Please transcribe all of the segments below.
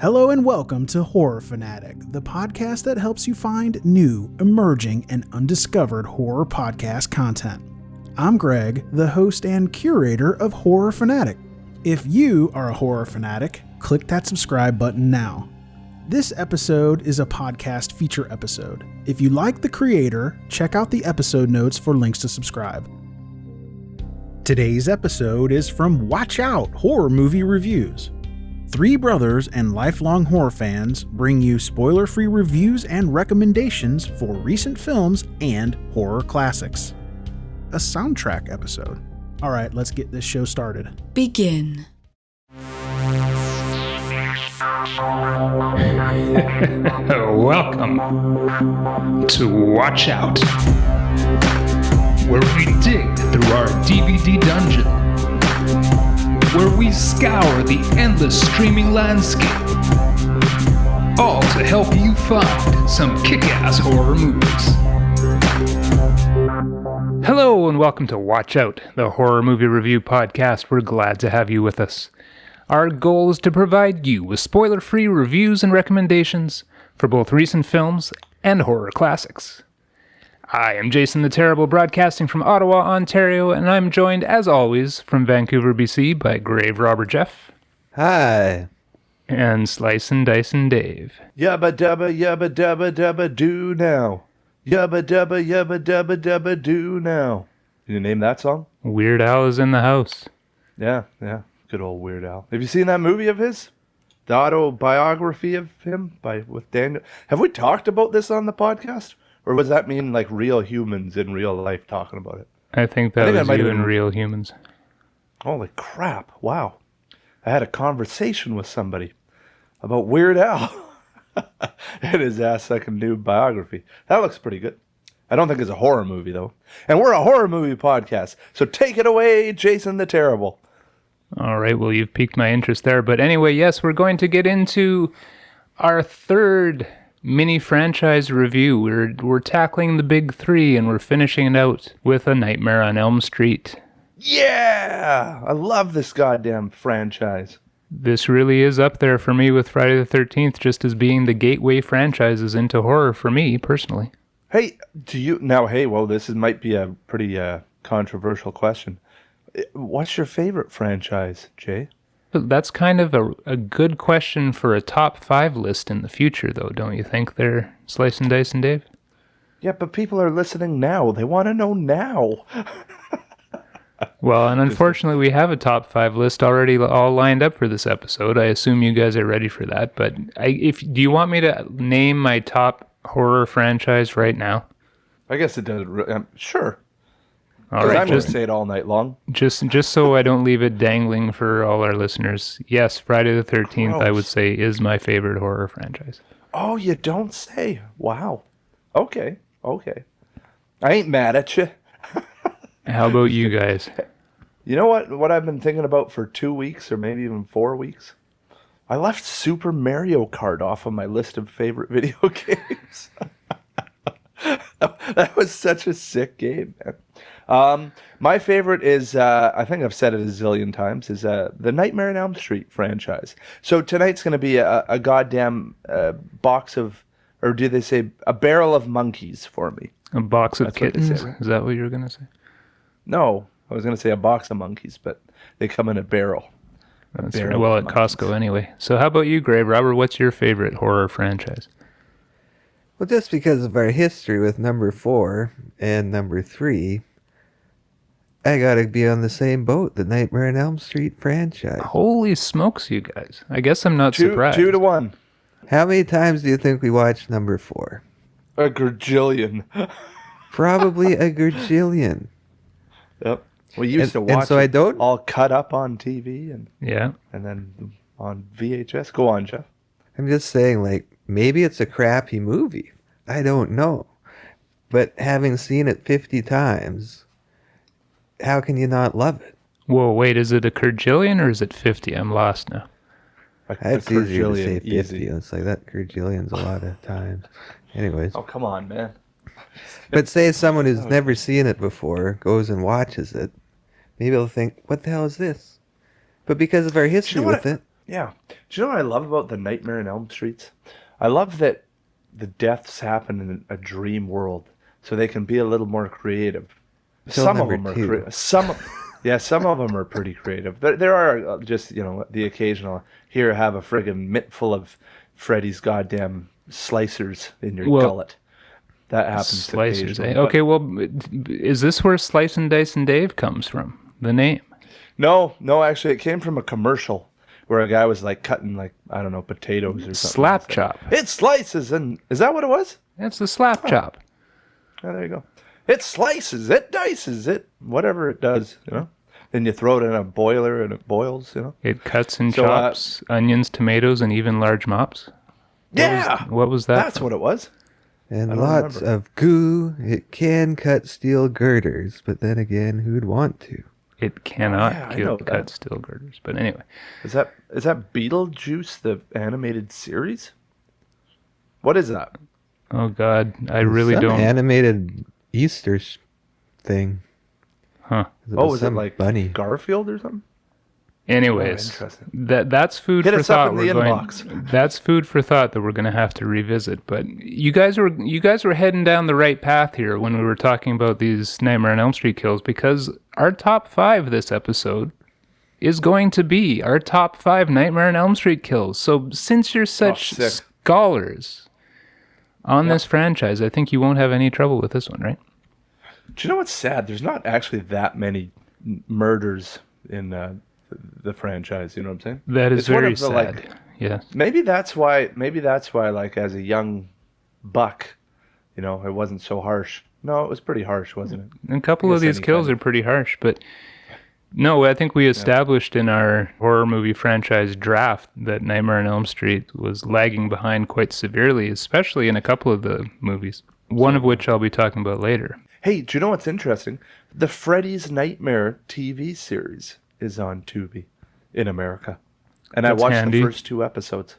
Hello and welcome to Horror Fanatic, the podcast that helps you find new, emerging, and undiscovered horror podcast content. I'm Greg, the host and curator of Horror Fanatic. If you are a horror fanatic, click that subscribe button now. This episode is a podcast feature episode. If you like the creator, check out the episode notes for links to subscribe. Today's episode is from Watch Out Horror Movie Reviews. Three brothers and lifelong horror fans bring you spoiler-free reviews and recommendations for recent films and horror classics. A soundtrack episode. All right, let's get this show started. Begin. Welcome to Watch Out, where we dig through our DVD dungeon, where we scour the endless streaming landscape, all to help you find some kick-ass horror movies. Hello and welcome to Watch Out, the horror movie review podcast. We're glad to have you with us. Our goal is to provide you with spoiler-free reviews and recommendations for both recent films and horror classics. I am Jason the Terrible, broadcasting from Ottawa, Ontario, and I'm joined, as always, from Vancouver, BC, by Graverobber Geoff. Hi. And Slicin, Dicin Dave. Yabba dabba do now. Yabba dabba do now. Can you name that song? Weird Al is in the house. Yeah. Good old Weird Al. Have you seen that movie of his? The autobiography of him with Daniel. Have we talked about this on the podcast? Or does that mean like real humans in real life talking about it? I think was you and Real Humans. Holy crap. Wow. I had a conversation with somebody about Weird Al and his ass-sucking new biography. That looks pretty good. I don't think it's a horror movie, though. And we're a horror movie podcast, so take it away, Jason the Terrible. All right, well, you've piqued my interest there. But anyway, yes, we're going to get into our third mini franchise review. We're tackling the big three, and we're finishing it out with A Nightmare on Elm Street. Yeah! I love this goddamn franchise. This really is up there for me with Friday the 13th, just as being the gateway franchises into horror for me, personally. Hey, this might be a pretty controversial question. What's your favorite franchise, Jay? That's kind of a good question for a top 5 list in the future, though, don't you think there, Slicin, Dicin Dave? Yeah, but people are listening now. They want to know now. Well, and unfortunately, we have a top 5 list already all lined up for this episode. I assume you guys are ready for that. But do you want me to name my top horror franchise right now? I guess it does. Sure. All right, I'm going to say it all night long. Just so I don't leave it dangling for all our listeners. Yes, Friday the 13th, Gross. I would say, is my favorite horror franchise. Oh, you don't say. Wow. Okay. I ain't mad at you. How about you guys? You know what I've been thinking about for 2 weeks or maybe even 4 weeks? I left Super Mario Kart off of my list of favorite video games. That was such a sick game, man. My favorite is, I think I've said it a zillion times, is the Nightmare on Elm Street franchise. So tonight's going to be a goddamn box of, or do they say, a barrel of monkeys for me. A box of That's what they kittens? say, right? Is that what you were going to say? No, I was going to say a box of monkeys, but they come in a barrel. That's right. Well, at Costco anyway. So how about you, Graverobber? What's your favorite horror franchise? Well, just because of our history with number 4 and number 3, I gotta be on the same boat, the Nightmare on Elm Street franchise. Holy smokes, you guys. I guess I'm not surprised. 2-1. How many times do you think we watched number 4? A gajillion. Probably a gajillion. Yep. We used to watch and so I don't, all cut up on TV and then on VHS. Go on, Geoff. I'm just saying, like, maybe it's a crappy movie. I don't know. But having seen it 50 times, how can you not love it? Whoa, wait, is it a Kurgillion or is it 50? I'm lost now. It's easier to say 50. Easy. It's like that Kurgillion's a lot of times. Anyways. Oh, come on, man. But say someone who's never seen it before goes and watches it, maybe they'll think, what the hell is this? But because of our history with it, Yeah. Do you know what I love about the Nightmare on Elm Streets? I love that the deaths happen in a dream world, so they can be a little more creative. Till Some of number them are two. some of them are pretty creative. There are just, the occasional, here, have a friggin' mitt full of Freddy's goddamn slicers in your gullet. That happens Slicers, occasionally. eh? Okay, well, is this where Slicin, Dicin, Dave comes from? The name? No, actually, it came from a commercial where a guy was like cutting, like, I don't know, potatoes or something. Slap chop. It slices, and is that what it was? That's the slap chop. Oh, there you go. It slices, it dices, it whatever it does, Then you throw it in a boiler and it boils, It cuts and So, chops onions, tomatoes, and even large mops. What was that? That's what it was. And I don't lots remember. of goo. It can cut steel girders, but then again, who'd want to? It cannot yeah, I know cut that. steel girders. But anyway, Is that Beetlejuice, the animated series? What is that? oh God, I really Some don't. animated Easter thing. Huh. Was it some like bunny? Garfield or something? Anyways, interesting. that's food Hit for us up thought. in the We're going. inbox. That's food for thought that we're going to have to revisit. But you guys were heading down the right path here when we were talking about these Nightmare on Elm Street kills, because our top 5 this episode is going to be our top 5 Nightmare on Elm Street kills. So since you're such sick. scholars on this franchise, I think you won't have any trouble with this one, right? Do you know what's sad? There's not actually that many murders in the franchise. You know what I'm saying? That is It's one very of the, sad. like, Yeah. Maybe that's why, like, as a young buck, it wasn't so harsh. No, it was pretty harsh, wasn't it? A couple I of guess these kills any are pretty harsh, but no, I think we established in our horror movie franchise draft that Nightmare on Elm Street was lagging behind quite severely, especially in a couple of the movies, one of which I'll be talking about later. Hey, do you know what's interesting? The Freddy's Nightmare TV series is on Tubi in America. And That's I watched handy. the first 2 episodes.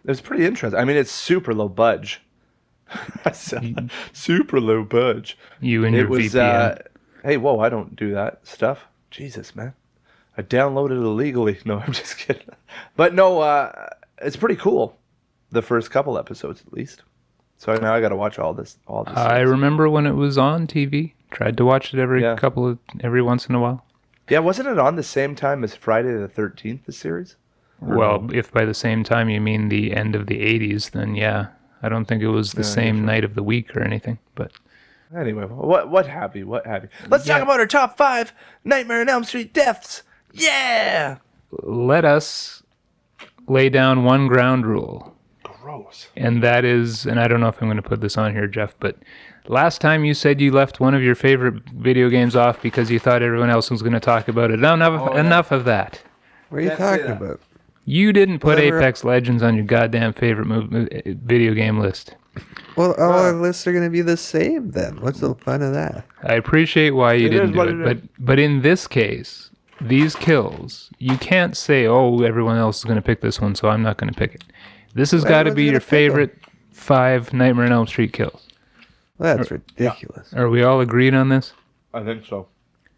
It was pretty interesting. I mean, it's super low budge. Super low budge. You and your It was, VPN. hey, whoa, I don't do that stuff. Jesus, man. I downloaded it illegally. No, I'm just kidding. But no, it's pretty cool. The first couple episodes, at least. So now I got to watch all this. I remember when it was on TV. Tried to watch it every once in a while. Yeah, wasn't it on the same time as Friday the 13th, the series? Well, if by the same time you mean the end of the 80s, then yeah. I don't think it was the same night of the week or anything, but Anyway, what have you? Let's talk about our top 5 Nightmare on Elm Street deaths. Yeah! let us lay down one ground rule. Gross. And that is, and I don't know if I'm going to put this on here, Geoff, but last time you said you left one of your favorite video games off because you thought everyone else was going to talk about it. Enough of that. What are you talking about? You didn't put Whatever. Apex Legends on your goddamn favorite video game list. Well, all our lists are going to be the same then. What's the fun of that? I appreciate why you It didn't is do what it, it is. but in this case, these kills, you can't say, oh, everyone else is going to pick this one, so I'm not going to pick it. This has Well, got to everyone's be gonna your pick 'em. favorite 5 Nightmare on Elm Street kills. Well, that's ridiculous. Are we all agreed on this? I think so.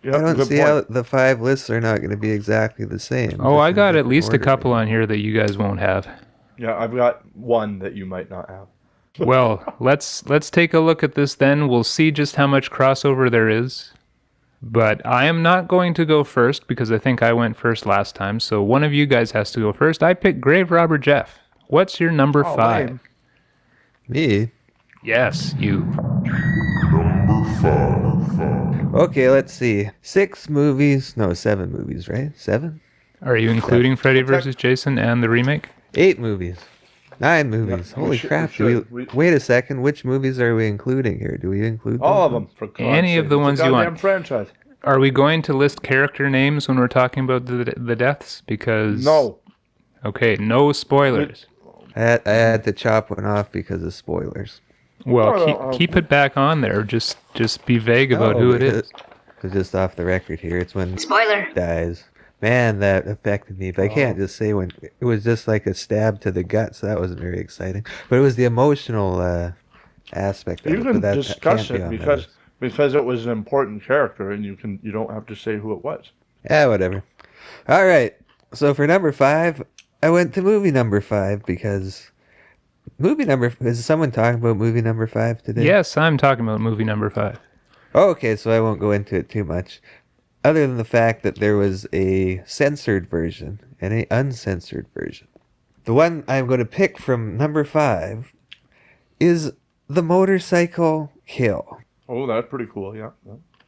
I don't see how the 5 lists are not going to be exactly the same. Oh, I just in got at different least a order. couple on here that you guys won't have. Yeah, I've got one that you might not have. Well, let's take a look at this then. We'll see just how much crossover there is. But I am not going to go first because I think I went first last time. So one of you guys has to go first. I picked Graverobber Geoff. What's your number 5? lame. Me? Yes, you. Okay, let's see. 6 movies. No, 7 movies, right? 7? Are you including Freddy vs. Jason and the remake? 8 movies. 9 movies. we Holy should- crap. we Do should. we, We- wait a second. Which movies are we including here? Do we include All of those them. For God's Any of sake. the It's a ones you want. goddamn franchise. Are we going to list character names when we're talking about the deaths? Because No. Okay, no spoilers. I had to chop one off because of spoilers. Well, keep it back on there. Just be vague about who it is. So just off the record here, it's when Spoiler. dies. Man, that affected me. But I can't just say when it was just like a stab to the gut, so that wasn't very exciting. But it was the emotional aspect of You it. can But that discuss can't be it on the because list. because it was an important character, and you don't have to say who it was. Yeah, whatever. All right. So for number 5, I went to movie number 5 because is someone talking about movie number 5 today? Yes, I'm talking about movie number 5. Oh, okay, so I won't go into it too much. Other than the fact that there was a censored version and an uncensored version. The one I'm going to pick from number 5 is the motorcycle kill. Oh, that's pretty cool, yeah.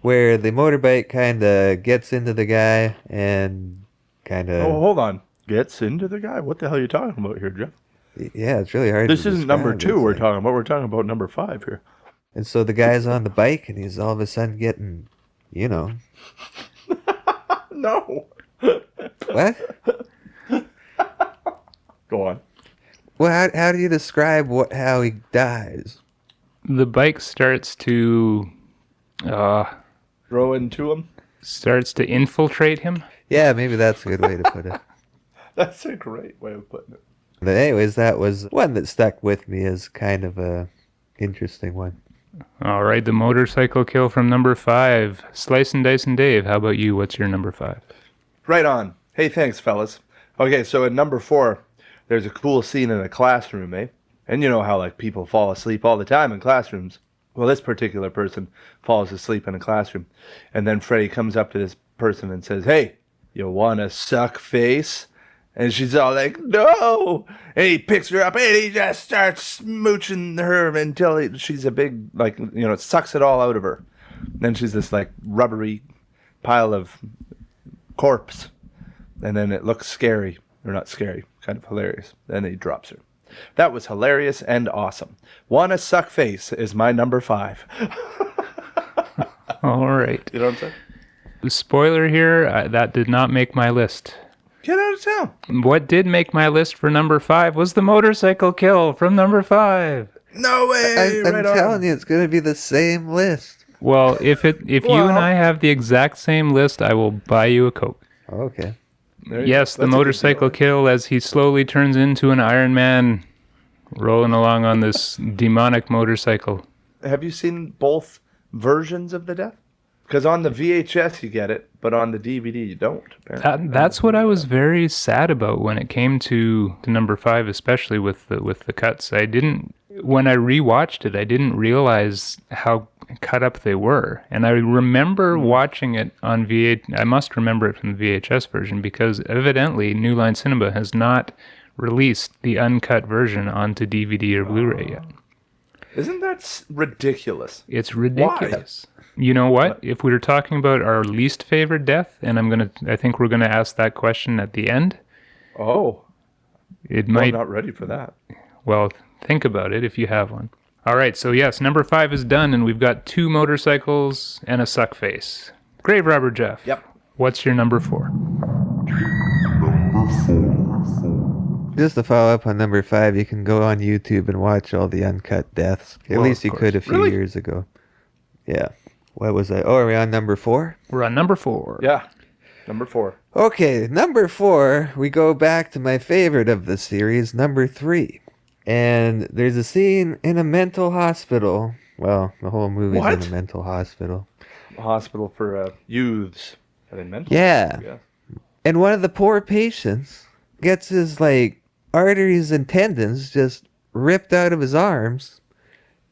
Where the motorbike kind of gets into the guy and kind of... Oh, hold on. Gets into the guy? What the hell are you talking about here, Jeff? Yeah, it's really hard This to isn't number describe. 2 we're talking about. We're talking about number 5 here. And so the guy's on the bike and he's all of a sudden getting, you know... No. What? Go on. Well, how do you describe how he dies? The bike starts to Throw into him? infiltrate him. Yeah, maybe that's a good way to put it. That's a great way of putting it. But anyways, that was one that stuck with me as kind of a interesting one. All right, the motorcycle kill from number 5. Slicin, Dicin, Dave, how about you? What's your number 5? Right on. Hey, thanks, fellas. Okay, so in number 4, there's a cool scene in a classroom, eh? And you know how, like, people fall asleep all the time in classrooms. Well, this particular person falls asleep in a classroom. And then Freddy comes up to this person and says, "Hey, you want to suck face?" And she's all like, "No!" And he picks her up and he just starts smooching her until she's a big, like, you know, sucks it all out of her. Then she's this, like, rubbery pile of corpse. And then it looks scary. Or not scary, kind of hilarious. Then he drops her. That was hilarious and awesome. Wanna Suck Face is my number 5. All right. You know what I'm saying? Spoiler here, that did not make my list. Get out of town. What did make my list for number 5 was the motorcycle kill from number 5. No way. I'm telling you, it's going to be the same list. Well, if you and I have the exact same list, I will buy you a Coke. Okay. Yes, the motorcycle kill as he slowly turns into an Iron Man rolling along on this demonic motorcycle. Have you seen both versions of the death? Because on the VHS you get it, but on the DVD you don't. That's what I was very sad about when it came to number 5, especially with the cuts. When I rewatched it, I didn't realize how cut up they were. And I remember watching it on I must remember it from the VHS version because evidently New Line Cinema has not released the uncut version onto DVD or Blu-ray yet. Isn't that ridiculous? It's ridiculous. Why? You know what? If we were talking about our least favorite death, and I think we're gonna ask that question at the end. Oh, I'm not ready for that. Well, think about it if you have one. All right, so yes, number 5 is done, and we've got 2 motorcycles and a suck face. Graverobber Geoff. Yep. What's your number 4? Just to follow up on number 5, you can go on YouTube and watch all the uncut deaths. At least you could a few years ago. Yeah. What was I? Oh, are we on number 4? We're on number 4. Yeah. Number 4. Okay, number 4, we go back to my favorite of the series, number 3. And there's a scene in a mental hospital. Well, the whole movie's in a mental hospital. A hospital for youths. Are they mental? Yeah. And one of the poor patients gets his, like, arteries and tendons just ripped out of his arms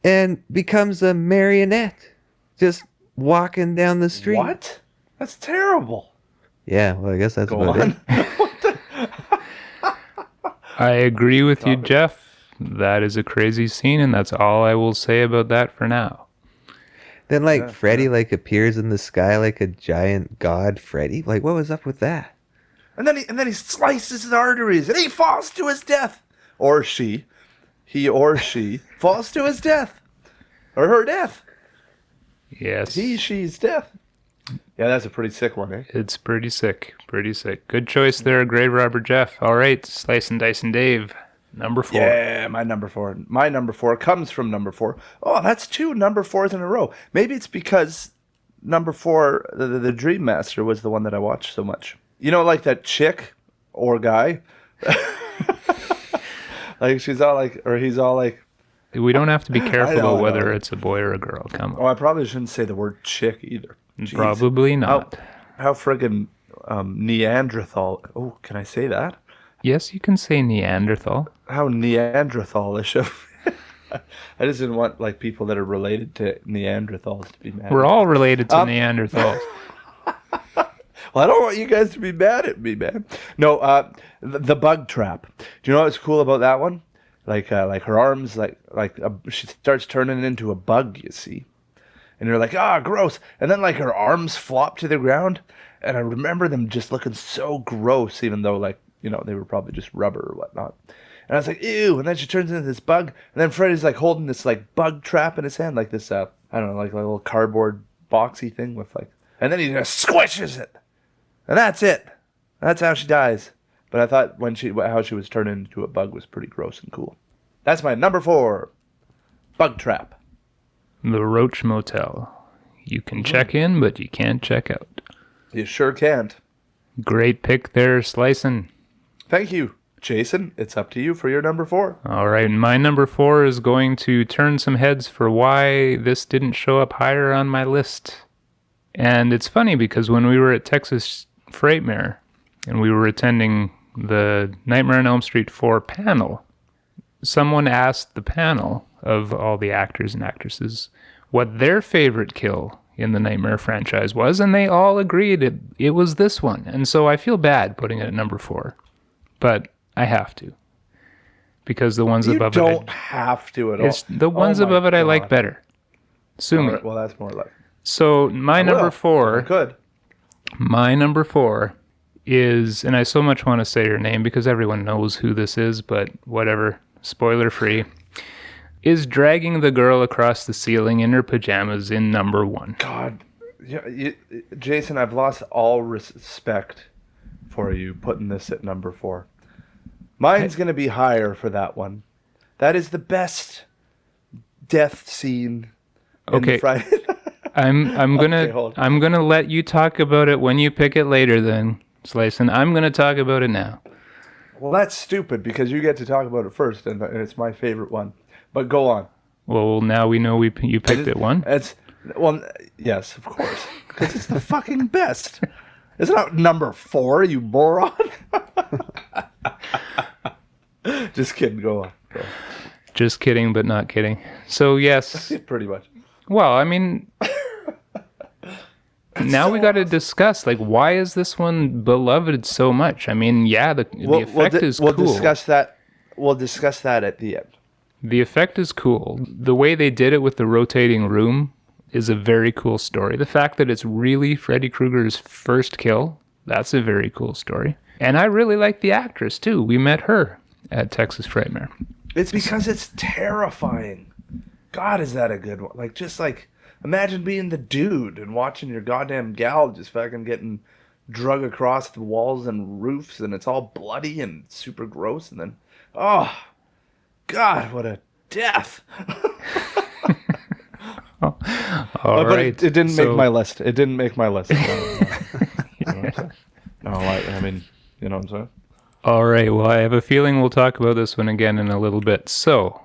and becomes a marionette just walking down the street. What? That's terrible. Yeah, well, I guess that's about it. I agree with you, Geoff. That is a crazy scene, and that's all I will say about that for now. Then, like, Freddy, like, appears in the sky like a giant god Freddy. Like, what was up with that? And then he slices his arteries, and he falls to his death. Or she. He or she falls to his death. Or her death. Yes. She's death. Yeah, that's a pretty sick one, eh? It's pretty sick. Pretty sick. Good choice there, Graverobber Geoff. All right, Slicin, Dicin, Dave. Number 4. Yeah, my number 4. My number 4 comes from number 4. Oh, that's 2 number 4s in a row. Maybe it's because number 4, the Dream Master, was the one that I watched so much. You know, like that chick or guy? Like she's all like, or he's all like. We don't have to be careful about whether it's a boy or a girl. Come on. Oh, I probably shouldn't say the word chick either. Jeez. Probably not. How friggin' Neanderthal. Oh, can I say that? Yes, you can say Neanderthal. How Neanderthalish of. I just didn't want like people that are related to Neanderthals to be mad. We're all related to Neanderthals. Well, I don't want you guys to be mad at me, man. No, the bug trap. Do you know what's cool about that one? Like her arms, she starts turning into a bug. You see, and you're like, gross. And then like her arms flop to the ground, and I remember them just looking so gross, even though they were probably just rubber or whatnot. And I was like, ew. And then she turns into this bug, and then Freddy's like holding this like bug trap in his hand, like this I don't know, like a little cardboard boxy thing with and then he just squishes it. And that's it. That's how she dies. But I thought how she was turned into a bug was pretty gross and cool. That's my number 4. Bug trap. The Roach Motel. You can check in, but you can't check out. You sure can't. Great pick there, Slicin. Thank you. Jason, it's up to you for your number 4. All right, my number 4 is going to turn some heads for why this didn't show up higher on my list. And it's funny because when we were at Texas Frightmare and we were attending the Nightmare on Elm Street 4 panel, someone asked the panel of all the actors and actresses what their favorite kill in the Nightmare franchise was, and they all agreed it was this one. And so I feel bad putting it at number 4, but I have to, because the ones above it... You don't have to at all. The ones above it I like better. Sue me. Right, well, that's more like... So my number 4... Good. My number 4 is, and I so much want to say her name because everyone knows who this is, but whatever, spoiler free, is dragging the girl across the ceiling in her pajamas in number 1. God, Jason, I've lost all respect for you putting this at number 4. Mine's going to be higher for that one. That is the best death scene in Friday. I'm gonna let you talk about it when you pick it later then, Slicin. I'm gonna talk about it now. Well, that's stupid because you get to talk about it first, and it's my favorite one. But go on. Well, now we know you picked it 1. Yes, of course, because it's the fucking best. It's not number 4, you moron. Just kidding. Go on. Just kidding, but not kidding. So yes, pretty much. Well, I mean, now we got to discuss why is this one beloved so much? I mean, yeah, the effect is cool. We'll discuss that. We'll discuss that at the end. The effect is cool. The way they did it with the rotating room is a very cool story. The fact that it's really Freddy Krueger's first kill, that's a very cool story. And I really like the actress too. We met her at Texas Frightmare. It's because it's terrifying. God, is that a good one? Imagine being the dude and watching your goddamn gal just fucking getting drug across the walls and roofs, and it's all bloody and super gross, and then, oh, God, what a death. All right. But it didn't make my list. It didn't make my list. No, I mean, you know what I'm saying? All right, well, I have a feeling we'll talk about this one again in a little bit. So,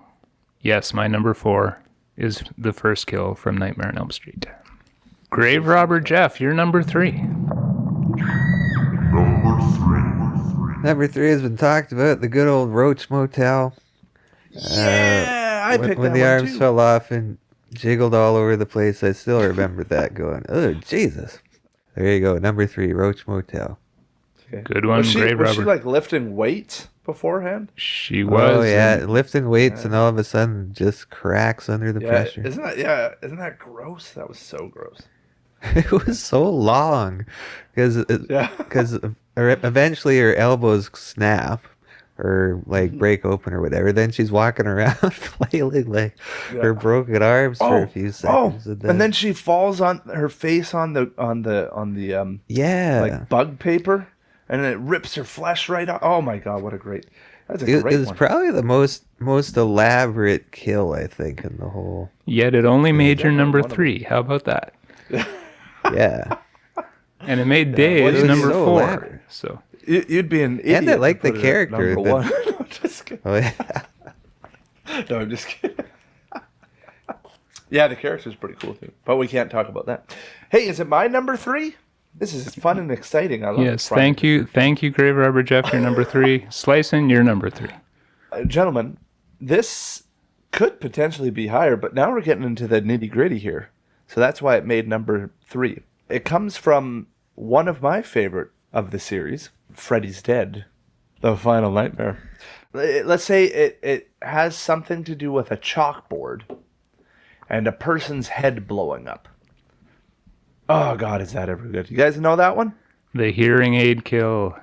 yes, my number 4 is the first kill from Nightmare on Elm Street. Graverobber Geoff, you're number 3. Number 3 has been talked about, the good old Roach Motel. Yeah, I picked when that the one arms too. fell off and jiggled all over the place. I still remember that going, oh, Jesus. There you go, number 3, Roach Motel. Okay. Good one, was she Graverobber. lifting weights beforehand? She was. Oh, yeah, lifting weights and all of a sudden just cracks under the pressure. Isn't that gross? That was so gross. It was so long because eventually her elbows snap or break open or whatever. Then she's walking around flailing her broken arms for a few seconds. And then she falls on her face on the bug paper, and it rips her flesh right off. Oh my God, what a great! That's a great one. It was probably the most elaborate kill, I think, in the whole. Yet it only made your number 3. How about that? Yeah. And it made Dave's number 4. Elaborate. So you'd be an idiot. And I like to the put it at character. number 1. No, just kidding. Oh yeah. No, I'm just kidding. Yeah, the character's pretty cool too, but we can't talk about that. Hey, is it my number 3? This is fun and exciting. I love Yes, thank you, Graverobber Geoff. You're number 3. Slicin, you're number 3. Gentlemen, this could potentially be higher, but now we're getting into the nitty gritty here. So that's why it made number 3. It comes from one of my favorite of the series, Freddy's Dead, The Final Nightmare. Let's say it has something to do with a chalkboard and a person's head blowing up. Oh, God, is that ever good? You guys know that one? The hearing aid kill.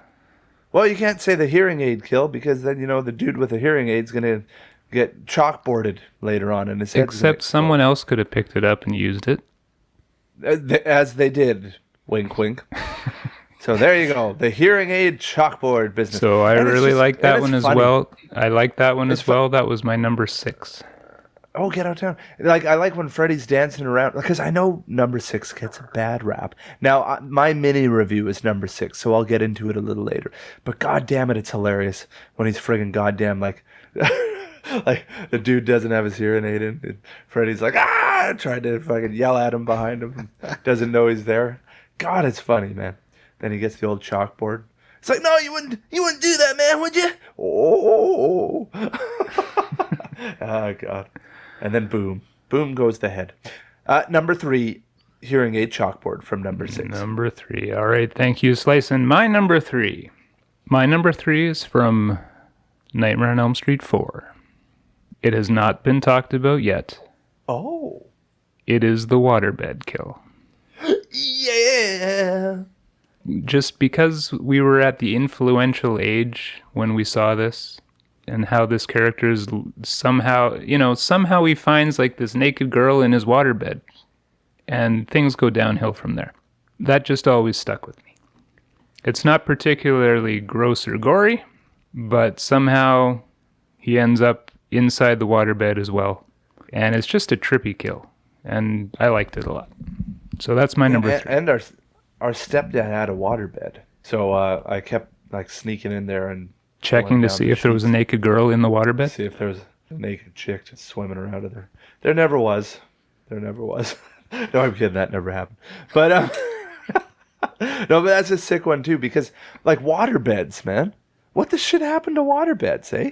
Well, you can't say the hearing aid kill because then, the dude with the hearing aid's going to get chalkboarded later on. And Except someone else could have picked it up and used it. As they did. Wink, wink. So there you go. The hearing aid chalkboard business. So I really like that one as well. I like that one as well. That was my number 6. Oh, get out of town. I like when Freddy's dancing around, because I know number 6 gets a bad rap. Now, my mini review is number 6, so I'll get into it a little later. But god damn it, it's hilarious when he's friggin' goddamn, like the dude doesn't have his hearing aid in, and Freddy's like, tried to fucking yell at him behind him, and doesn't know he's there. God, it's funny, man. Then he gets the old chalkboard. It's like, no, you wouldn't do that, man, would you? Oh. Oh, God. And then boom goes the head. Number 3, hearing aid chalkboard from number 6. Number 3. All right, thank you, Slicin. My number 3. My number 3 is from Nightmare on Elm Street 4. It has not been talked about yet. Oh. It is the waterbed kill. Yeah. Just because we were at the influential age when we saw this, and how this character is somehow he finds like this naked girl in his waterbed, and things go downhill from there. That just always stuck with me. It's not particularly gross or gory, but somehow he ends up inside the waterbed as well. And it's just a trippy kill, and I liked it a lot. So that's my number 3. And our stepdad had a waterbed, so I kept like sneaking in there and checking to see if there was a naked girl in the waterbed. See if there was a naked chick just swimming around in there. There never was. No, I'm kidding. That never happened. But no, but that's a sick one too, because like waterbeds, man. What the shit happened to waterbeds, eh?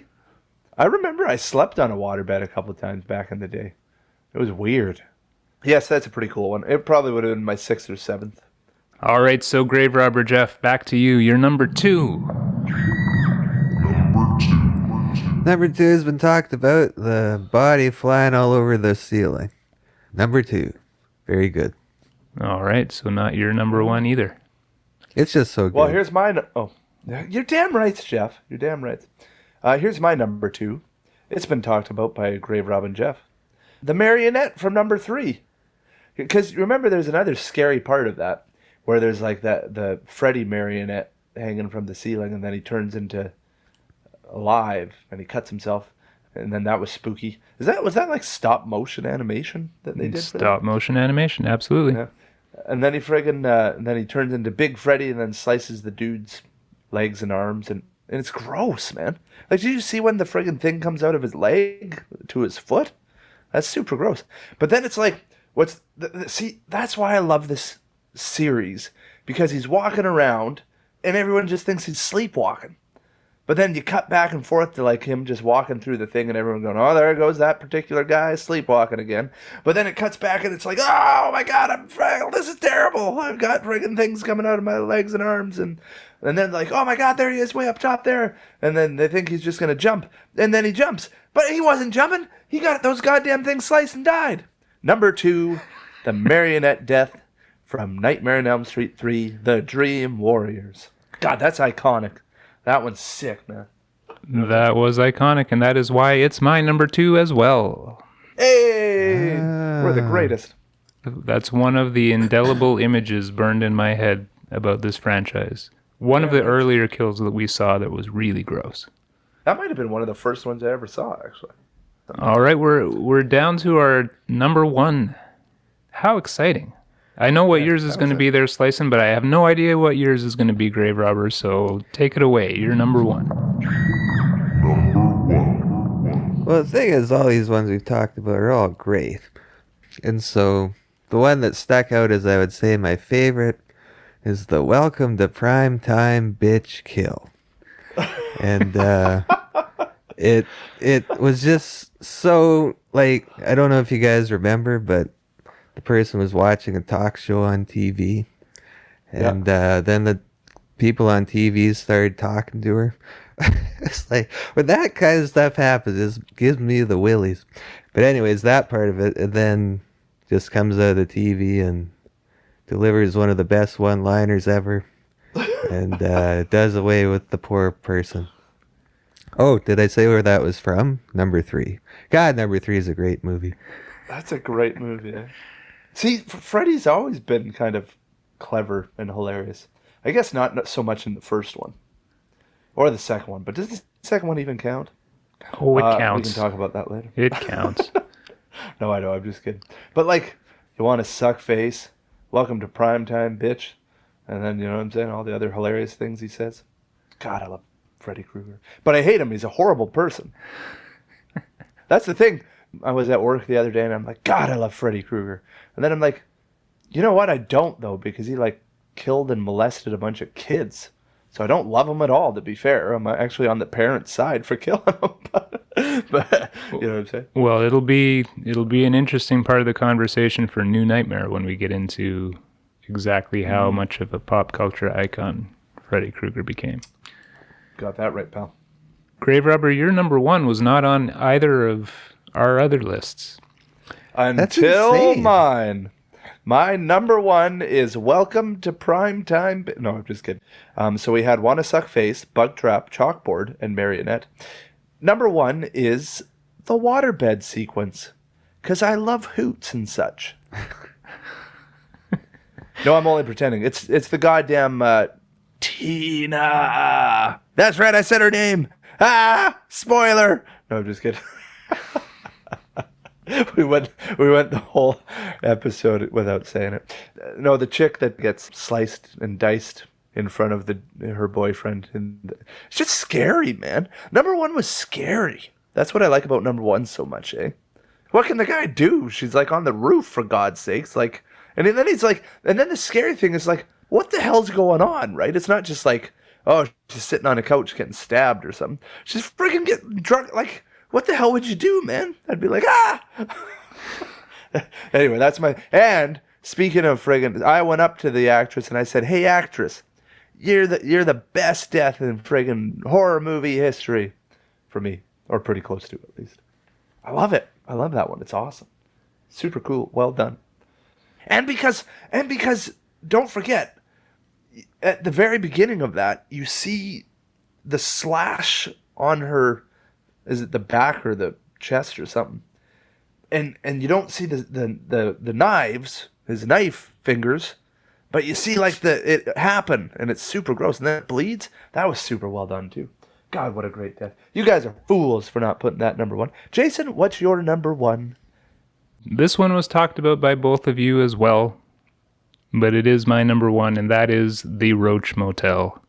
I remember I slept on a waterbed a couple of times back in the day. It was weird. Yes, that's a pretty cool one. It probably would have been my 6th or 7th. All right, so Graverobber Geoff, back to you. You're number 2. Number 2 has been talked about, the body flying all over the ceiling. Number 2. Very good. All right, so not your number 1 either. It's just so good. Well, here's mine. Oh, you're damn right, Geoff. You're damn right. Here's my number 2. It's been talked about by Graverobber Geoff. The marionette from number 3. Because remember, there's another scary part of that, where there's like the Freddy marionette hanging from the ceiling, and then he turns into alive and he cuts himself, and then that was spooky. Was that like stop motion animation that they did? Stop motion animation, absolutely. Yeah. And then he then he turns into Big Freddy and then slices the dude's legs and arms, and it's gross, man. Like, did you see when the friggin' thing comes out of his leg to his foot? That's super gross. But then it's like, see, that's why I love this series, because he's walking around and everyone just thinks he's sleepwalking. But then you cut back and forth to like him just walking through the thing and everyone going, oh, there goes that particular guy sleepwalking again. But then it cuts back and it's like, oh my God, this is terrible. I've got friggin' things coming out of my legs and arms. And then like, oh my God, there he is way up top there. And then they think he's just going to jump. And then he jumps. But he wasn't jumping. He got those goddamn things sliced and died. Number 2, the marionette death from Nightmare on Elm Street 3, The Dream Warriors. God, that's iconic. That one's sick, man. That was iconic, and that is why it's my number 2 as well. Hey! We're the greatest. That's one of the indelible images burned in my head about this franchise. One of the earlier kills that we saw that was really gross. That might have been one of the first ones I ever saw, actually. All right, we're down to our number 1. How exciting. I know what yours is going to be there, Slicin, but I have no idea what yours is going to be, Graverobber, so take it away. You're number 1. Well, the thing is, all these ones we've talked about are all great. And so, the one that stuck out as I would say my favorite is the Welcome to Prime Time bitch kill. And it was just so, like, I don't know if you guys remember, but the person was watching a talk show on TV. And then the people on TV started talking to her. It's like, when that kind of stuff happens, it gives me the willies. But anyways, that part of it, and then just comes out of the TV and delivers one of the best one-liners ever. And does away with the poor person. Oh, did I say where that was from? Number 3. God, Number 3 is a great movie. That's a great movie. Eh? See, Freddy's always been kind of clever and hilarious. I guess not so much in the first one. Or the second one. But does the second one even count? Oh, it counts. We can talk about that later. It counts. No, I know. I'm just kidding. But, like, you want to suck face? Welcome to primetime, bitch. And then, you know what I'm saying? All the other hilarious things he says. God, I love Freddy Krueger. But I hate him. He's a horrible person. That's the thing. I was at work the other day, and I'm like, God, I love Freddy Krueger. And then I'm like, you know what? I don't, though, because he, like, killed and molested a bunch of kids. So I don't love him at all, to be fair. I'm actually on the parent's side for killing him. But you know what I'm saying? Well, it'll be an interesting part of the conversation for New Nightmare when we get into exactly how much of a pop culture icon Freddy Krueger became. Got that right, pal. Graverobber, your number 1 was not on either of our other lists. Until mine. My number 1 is Welcome to Primetime. No, I'm just kidding. So we had Wanna Suck Face, Bug Trap, Chalkboard, and Marionette. Number 1 is the waterbed sequence. Because I love hoots and such. No, I'm only pretending. It's the goddamn Tina. That's right, I said her name. Ah, spoiler. No, I'm just kidding. We went the whole episode without saying it. No, the chick that gets sliced and diced in front of her boyfriend. It's just scary, man. Number 1 was scary. That's what I like about number 1 so much, eh? What can the guy do? She's like on the roof, for God's sakes. Like, and then he's like, and then the scary thing is like, what the hell's going on, right? It's not just like, oh, she's sitting on a couch getting stabbed or something. She's freaking getting drunk. Like, what the hell would you do, man? I'd be like, ah! Anyway, that's my... And speaking of friggin', I went up to the actress and I said, hey, actress, you're the best death in friggin' horror movie history. For me. Or pretty close to it, at least. I love it. I love that one. It's awesome. Super cool. Well done. And because don't forget, at the very beginning of that, you see the slash on her, is it the back or the chest or something? And you don't see the knives, his knife fingers, but you see like it happen, and it's super gross, and then it bleeds. That was super well done too. God, what a great death. You guys are fools for not putting that number 1. Jason, what's your number 1? This one was talked about by both of you as well, but it is my number 1, and that is the Roach Motel.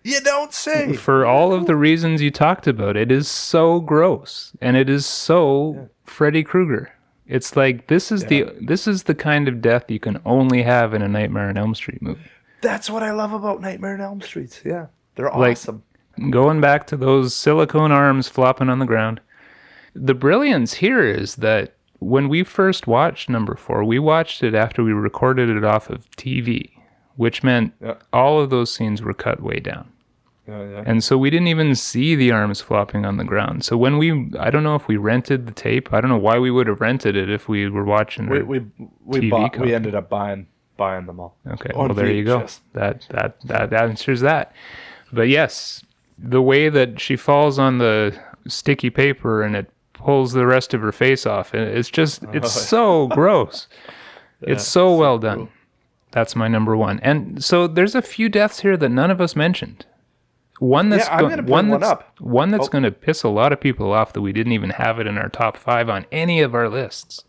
You don't say. For all of the reasons you talked about, it is so gross, and it is so Freddy Krueger. It's like this is the kind of death you can only have in a Nightmare on Elm Street movie. That's what I love about Nightmare on Elm Street. Yeah, they're awesome. Going back to those silicone arms flopping on the ground. The brilliance here is that when we first watched number 4, we watched it after we recorded it off of TV, which meant all of those scenes were cut way down. Yeah. And so we didn't even see the arms flopping on the ground. So when I don't know if we rented the tape. I don't know why we would have rented it if we were watching we ended up buying them all. Okay, well there you go. That answers that. But yes, the way that she falls on the sticky paper and it pulls the rest of her face off, it's so gross. It's so well done. Cool. That's my number 1. And so there's a few deaths here that none of us mentioned. One that's going to piss a lot of people off that we didn't even have it in our top 5 on any of our lists.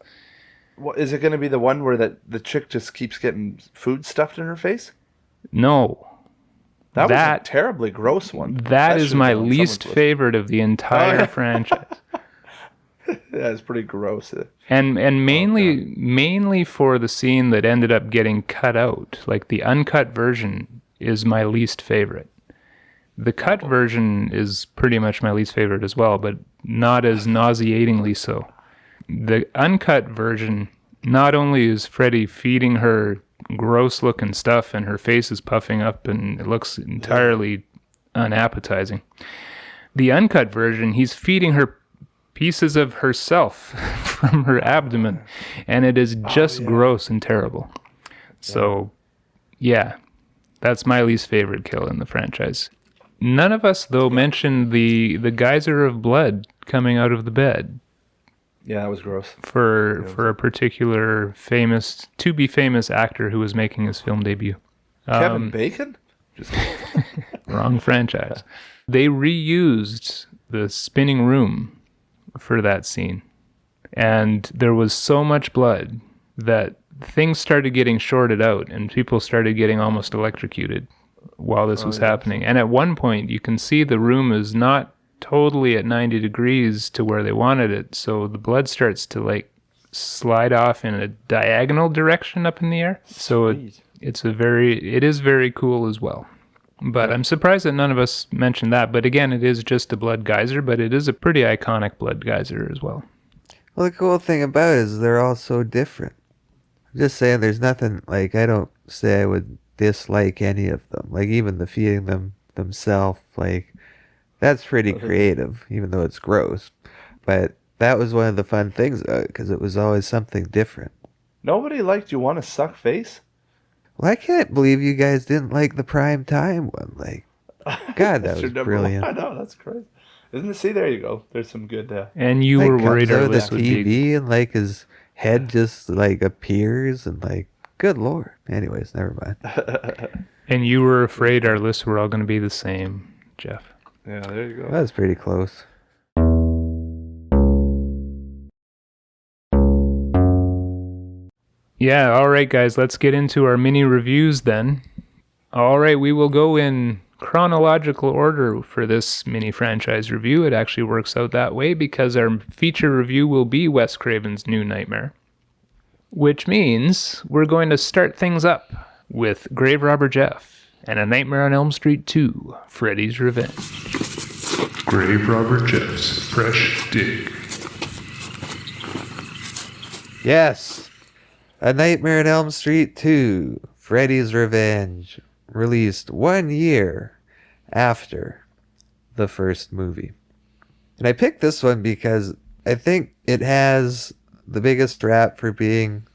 Well, is it going to be the one where the chick just keeps getting food stuffed in her face? No. That was a terribly gross one. That is my least favorite of the entire franchise. Yeah, it's pretty gross. And mainly for the scene that ended up getting cut out. Like the uncut version is my least favorite. The cut version is pretty much my least favorite as well, but not as nauseatingly so. The uncut version, not only is Freddy feeding her gross looking stuff and her face is puffing up and it looks entirely unappetizing. The uncut version, he's feeding her pieces of herself from her abdomen, and it is just gross and terrible. So, yeah, that's my least favorite kill in the franchise. None of us, though, mentioned the geyser of blood coming out of the bed. Yeah, that was gross. For a particular to be famous actor who was making his film debut. Kevin Bacon? Just Wrong franchise. They reused the spinning room for that scene. And there was so much blood that things started getting shorted out and people started getting almost electrocuted while this was happening. And at one point, you can see the room is not totally at 90 degrees to where they wanted it. So the blood starts to like slide off in a diagonal direction up in the air. So it is very cool as well. But I'm surprised that none of us mentioned that. But again, it is just a blood geyser, but it is a pretty iconic blood geyser as well. Well, the cool thing about it is they're all so different. I'm just saying there's nothing, like, I don't say I would dislike any of them. Like, even the feeding them themselves, like, that's pretty creative, even though it's gross. But that was one of the fun things about it, because it was always something different. Nobody liked You Want to Suck Face? Well, I can't believe you guys didn't like the prime time one. Like, God, that was brilliant. I know, that's crazy. Isn't it? See, there you go. There's some good... And you were worried our list would be... be... and, like, his head just, like, appears and, like, good Lord. Anyways, never mind. And you were afraid our lists were all going to be the same, Geoff. Yeah, there you go. That was pretty close. Yeah, all right, guys, let's get into our mini reviews then. All right, we will go in chronological order for this mini franchise review. It actually works out that way because our feature review will be Wes Craven's New Nightmare, which means we're going to start things up with Graverobber Geoff and A Nightmare on Elm Street 2, Freddy's Revenge. Graverobber Geoff's Fresh Dig. Yes. A Nightmare on Elm Street 2, Freddy's Revenge, released 1 year after the first movie. And I picked this one because I think it has the biggest rap for being,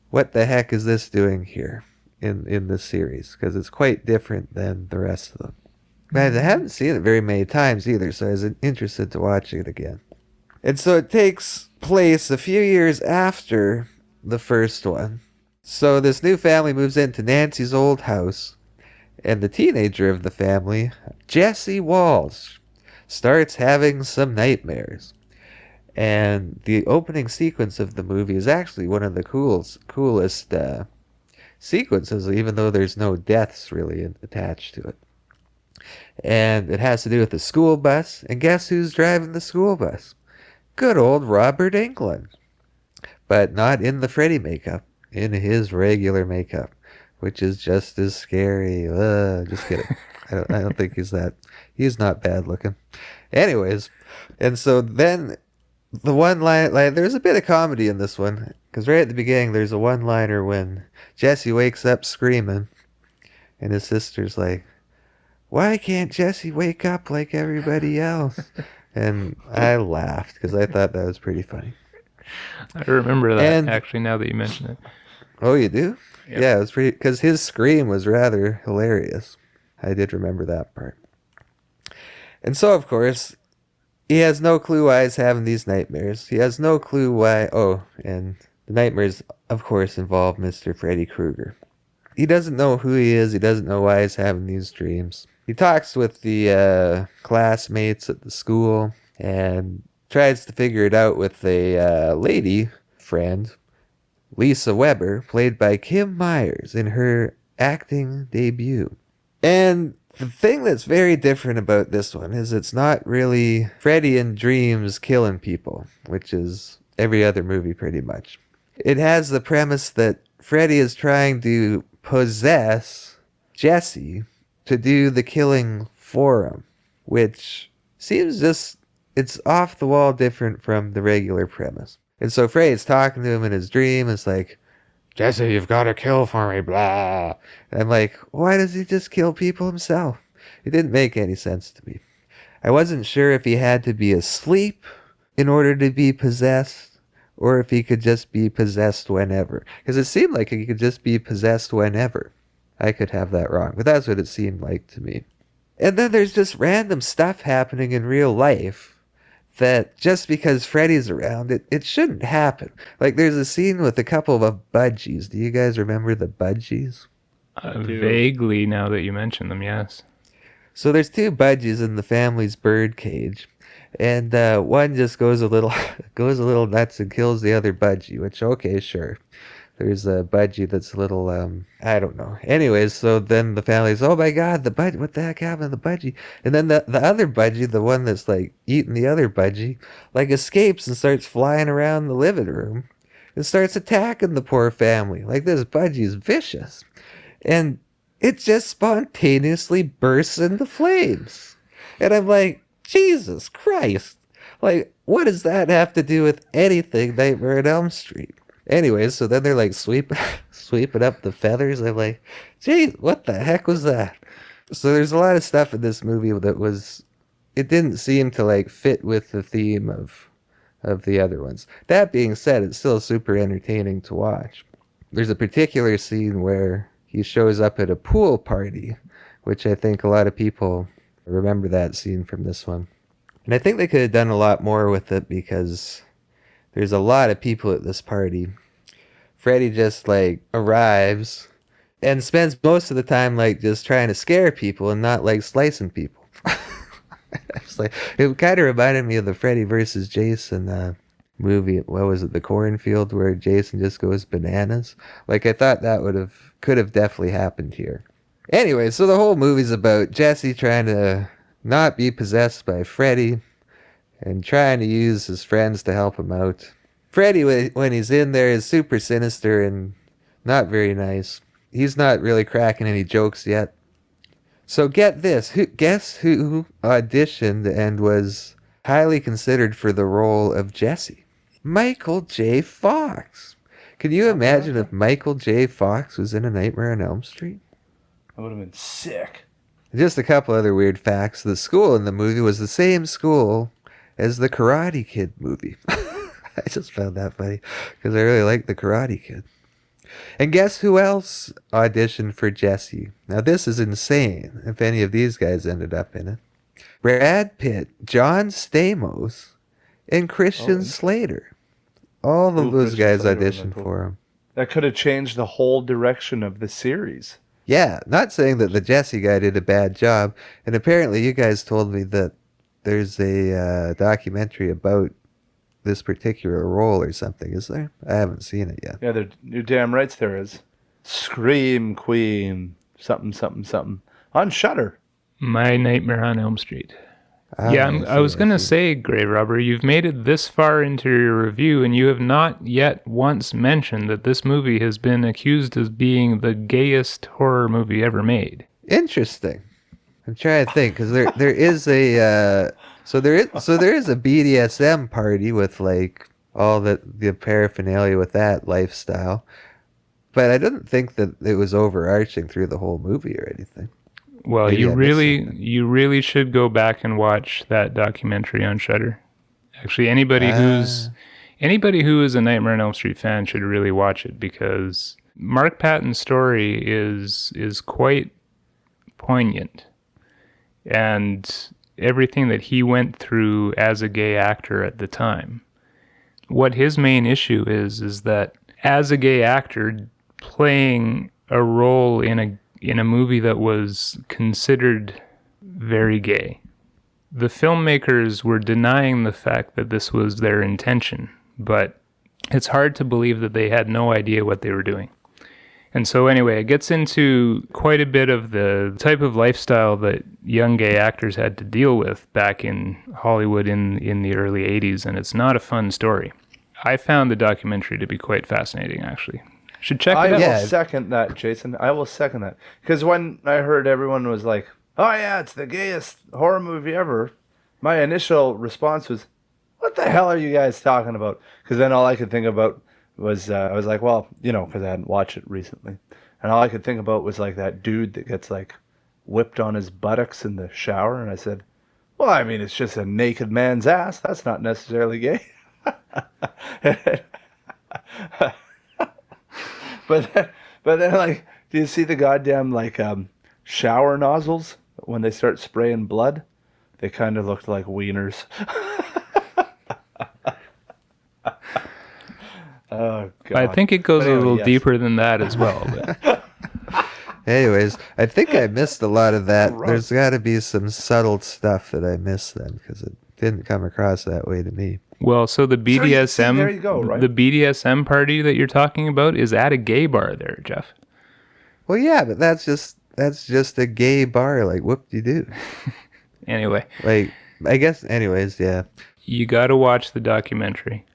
what the heck is this doing here in this series? Because it's quite different than the rest of them. But I haven't seen it very many times either, so I was interested to watch it again. And so it takes place a few years after the first one. So this new family moves into Nancy's old house, and the teenager of the family, Jesse Walsh, starts having some nightmares. And the opening sequence of the movie is actually one of the coolest sequences, even though there's no deaths really attached to it. And it has to do with the school bus, and guess who's driving the school bus? Good old Robert Englund. But not in the Freddy makeup, in his regular makeup, which is just as scary. Just kidding. I don't think he's not bad looking. Anyways, and so then the one line, like, there's a bit of comedy in this one, because right at the beginning there's a one-liner when Jesse wakes up screaming, and his sister's like, "Why can't Jesse wake up like everybody else?" And I laughed because I thought that was pretty funny. I remember that, actually, now that you mention it. Oh, you do? Yep. Yeah, it was pretty, because his scream was rather hilarious. I did remember that part. And so, of course, he has no clue why he's having these nightmares. He has no clue why. Oh, and the nightmares, of course, involve Mr. Freddy Krueger. He doesn't know who he is. He doesn't know why he's having these dreams. He talks with the classmates at the school and tries to figure it out with a lady friend, Lisa Weber, played by Kim Myers in her acting debut. And The thing that's very different about this one is it's not really Freddy in dreams killing people, which is every other movie pretty much. It has the premise that Freddy is trying to possess Jesse to do the killing for him, which seems just, it's off the wall different from the regular premise. And so Freddy's talking to him in his dream. It's like, Jesse, you've got to kill for me, blah. And I'm like, why does he just kill people himself? It didn't make any sense to me. I wasn't sure if he had to be asleep in order to be possessed, or if he could just be possessed whenever. Because it seemed like he could just be possessed whenever. I could have that wrong, but that's what it seemed like to me. And then there's just random stuff happening in real life that just because Freddy's around, it shouldn't happen. Like, there's a scene with a couple of budgies. Do you guys remember the budgies? Vaguely, now that you mention them, yes. So there's two budgies in the family's bird cage, and one just goes a little nuts and kills the other budgie, which, okay, sure. There's a budgie that's a little, I don't know. Anyways, so then the family's, oh my god, the budgie, what the heck happened to the budgie? And then the other budgie, the one that's like eating the other budgie, like escapes and starts flying around the living room and starts attacking the poor family. Like, this budgie's vicious. And it just spontaneously bursts into flames. And I'm like, Jesus Christ. Like, what does that have to do with anything Nightmare on Elm Street? Anyways, so then they're like sweeping up the feathers. I'm like, geez, what the heck was that? So there's a lot of stuff in this movie that it didn't seem to like fit with the theme of the other ones. That being said, it's still super entertaining to watch. There's a particular scene where he shows up at a pool party, which I think a lot of people remember that scene from this one. And I think they could have done a lot more with it because there's a lot of people at this party. Freddy just like arrives and spends most of the time like just trying to scare people and not like slicing people. It's like, it kind of reminded me of the Freddy versus Jason movie. What was it, the cornfield, where Jason just goes bananas? Like, I thought that could have definitely happened here. Anyway, so the whole movie's about Jesse trying to not be possessed by Freddy and trying to use his friends to help him out. Freddy, when he's in there, is super sinister and not very nice. He's not really cracking any jokes yet. So get this, guess who auditioned and was highly considered for the role of Jesse? Michael J. Fox. Can you imagine if Michael J. Fox was in A Nightmare on Elm Street? That would have been sick. Just a couple other weird facts. The school in the movie was the same school as the Karate Kid movie. I just found that funny because I really like the Karate Kid. And guess who else auditioned for Jesse? Now this is insane if any of these guys ended up in it. Brad Pitt, John Stamos, and Christian Slater. All of those guys auditioned for him. That could have changed the whole direction of the series. Yeah, not saying that the Jesse guy did a bad job. And apparently you guys told me that there's a documentary about this particular role or something, is there? I haven't seen it yet. Yeah, you're damn right there is. Scream Queen, something, something, something. On Shudder. My Nightmare on Elm Street. I was going to say, Graverobber, you've made it this far into your review, and you have not yet once mentioned that this movie has been accused of being the gayest horror movie ever made. Interesting. I'm trying to think, because there is a so there is a BDSM party with like all the paraphernalia with that lifestyle, but I didn't think that it was overarching through the whole movie or anything. Well, maybe you really should go back and watch that documentary on Shudder. Actually, anybody who is a Nightmare on Elm Street fan should really watch it, because Mark Patton's story is quite poignant, and everything that he went through as a gay actor at the time. What his main issue is that as a gay actor playing a role in a movie that was considered very gay, the filmmakers were denying the fact that this was their intention, but it's hard to believe that they had no idea what they were doing. And so anyway, it gets into quite a bit of the type of lifestyle that young gay actors had to deal with back in Hollywood in the early 80s, and it's not a fun story. I found the documentary to be quite fascinating, actually. Should check it out. I will second that, Jason. I will second that. Because when I heard everyone was like, oh yeah, it's the gayest horror movie ever, my initial response was, what the hell are you guys talking about? Because then all I could think about was, I was like, well, because I hadn't watched it recently. And all I could think about was like that dude that gets like whipped on his buttocks in the shower. And I said, well, I mean, it's just a naked man's ass. That's not necessarily gay. But then, like, do you see the goddamn, like, shower nozzles when they start spraying blood? They kind of looked like wieners. Oh, God. I think it goes a little deeper than that as well. But. Anyways, I think I missed a lot of that. There's got to be some subtle stuff that I missed then, because it didn't come across that way to me. Well, so the BDSM, there you go, right? The BDSM party that you're talking about is at a gay bar there, Geoff. Well, yeah, but that's just a gay bar. Like, whoop-de-doo. Anyway. Like, I guess, anyways, yeah. You got to watch the documentary.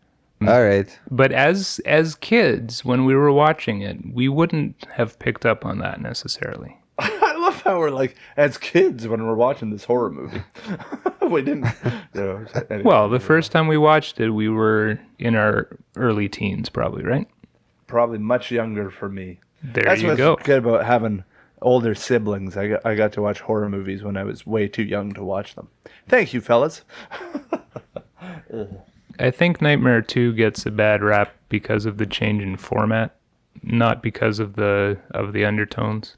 All right. But as kids, when we were watching it, we wouldn't have picked up on that necessarily. I love how we're like, as kids, when we're watching this horror movie. We didn't, anyway. Well, the first time we watched it, we were in our early teens, probably, right? Probably much younger for me. That's you go. What's good about having older siblings. I got to watch horror movies when I was way too young to watch them. Thank you, fellas. I think Nightmare 2 gets a bad rap because of the change in format, not because of the undertones.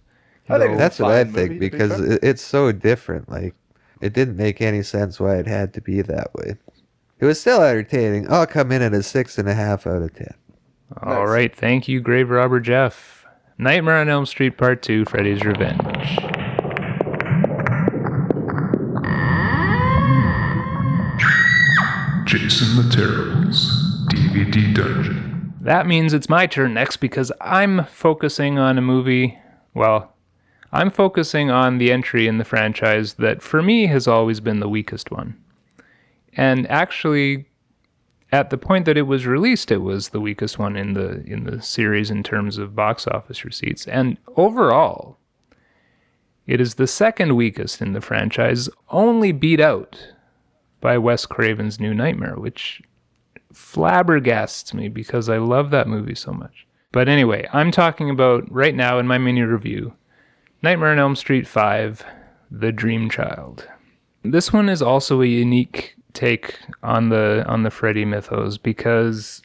I think that's what I think, because it's so different. Like, it didn't make any sense why it had to be that way. It was still entertaining. I'll come in at a 6.5 out of 10. All right, thank you, Graverobber Geoff. Nightmare on Elm Street Part 2, Freddy's Revenge. Jason the Terrible's DVD Dungeon. That means it's my turn next because I'm focusing on a movie, well, I'm focusing on the entry in the franchise that for me has always been the weakest one. And actually, at the point that it was released, it was the weakest one in the series in terms of box office receipts. And overall, it is the second weakest in the franchise, only beat out by Wes Craven's New Nightmare, which flabbergasts me because I love that movie so much. But anyway, I'm talking about, right now in my mini review, Nightmare on Elm Street 5, The Dream Child. This one is also a unique take on the Freddy mythos because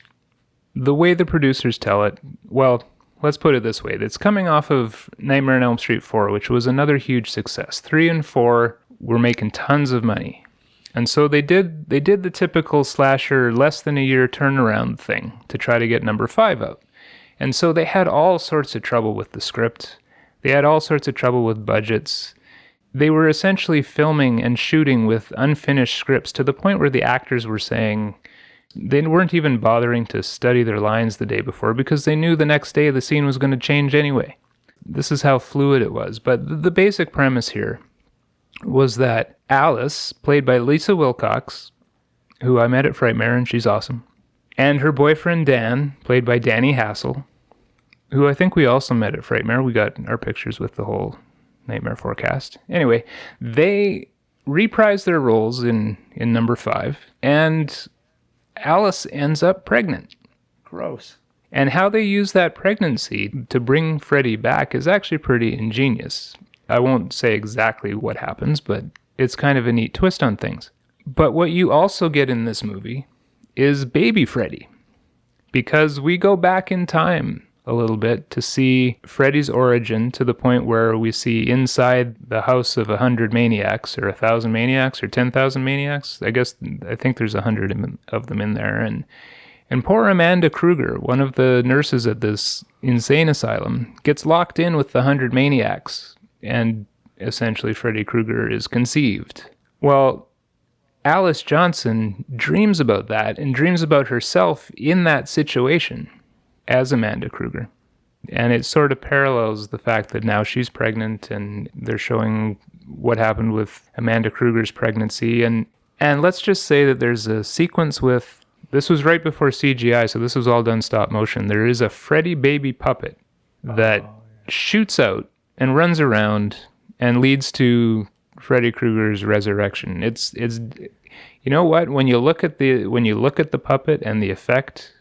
the way the producers tell it, well, let's put it this way. It's coming off of Nightmare on Elm Street 4, which was another huge success. 3 and 4 were making tons of money. And so they did the typical slasher less than a year turnaround thing to try to get number 5 out. And so they had all sorts of trouble with the script. They had all sorts of trouble with budgets. They were essentially filming and shooting with unfinished scripts to the point where the actors were saying they weren't even bothering to study their lines the day before because they knew the next day the scene was going to change anyway. This is how fluid it was. But the basic premise here was that Alice, played by Lisa Wilcox, who I met at Frightmare, and she's awesome, and her boyfriend Dan, played by Danny Hassel, who I think we also met at Frightmare. We got our pictures with the whole Nightmare forecast. Anyway, they reprise their roles in number 5, and Alice ends up pregnant. Gross. And how they use that pregnancy to bring Freddy back is actually pretty ingenious. I won't say exactly what happens, but it's kind of a neat twist on things. But what you also get in this movie is baby Freddy, because we go back in time a little bit to see Freddy's origin to the point where we see inside the house of 100 maniacs or 1,000 maniacs or 10,000 maniacs. I think there's 100 of them in there. And poor Amanda Kruger, one of the nurses at this insane asylum, gets locked in with the 100 maniacs, and essentially Freddy Krueger is conceived. Well, Alice Johnson dreams about that and dreams about herself in that situation as Amanda Kruger. And it sort of parallels the fact that now she's pregnant and they're showing what happened with Amanda Kruger's pregnancy. And let's just say that there's a sequence with, this was right before CGI, so this was all done stop motion. There is a Freddy baby puppet that shoots out and runs around and leads to Freddy Krueger's resurrection. It's you know what? When you look at the puppet and the effect,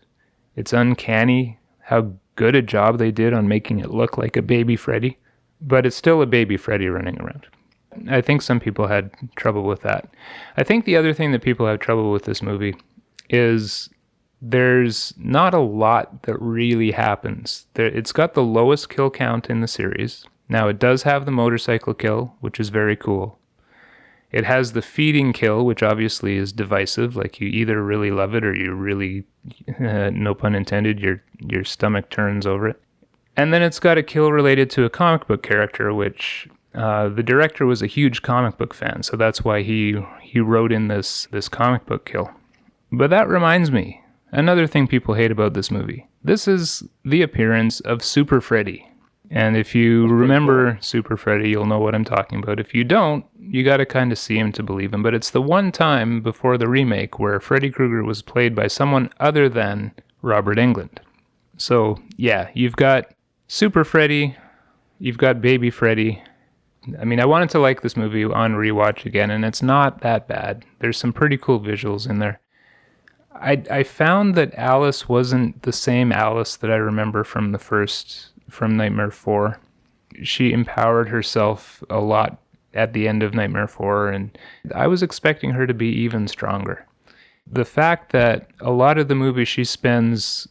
it's uncanny how good a job they did on making it look like a baby Freddy, but it's still a baby Freddy running around. I think some people had trouble with that. I think the other thing that people have trouble with this movie is there's not a lot that really happens. It's got the lowest kill count in the series. Now, it does have the motorcycle kill, which is very cool. It has the feeding kill, which obviously is divisive. Like, you either really love it or you really, no pun intended, your stomach turns over it. And then it's got a kill related to a comic book character, which the director was a huge comic book fan, so that's why he wrote in this comic book kill. But that reminds me, another thing people hate about this movie. This is the appearance of Super Freddy. And if you remember Super Freddy, you'll know what I'm talking about. If you don't, you got to kind of see him to believe him. But it's the one time before the remake where Freddy Krueger was played by someone other than Robert Englund. So, yeah, you've got Super Freddy, you've got Baby Freddy. I mean, I wanted to like this movie on rewatch again, and it's not that bad. There's some pretty cool visuals in there. I found that Alice wasn't the same Alice that I remember from Nightmare 4. She empowered herself a lot at the end of Nightmare 4, and I was expecting her to be even stronger. The fact that a lot of the movie she spends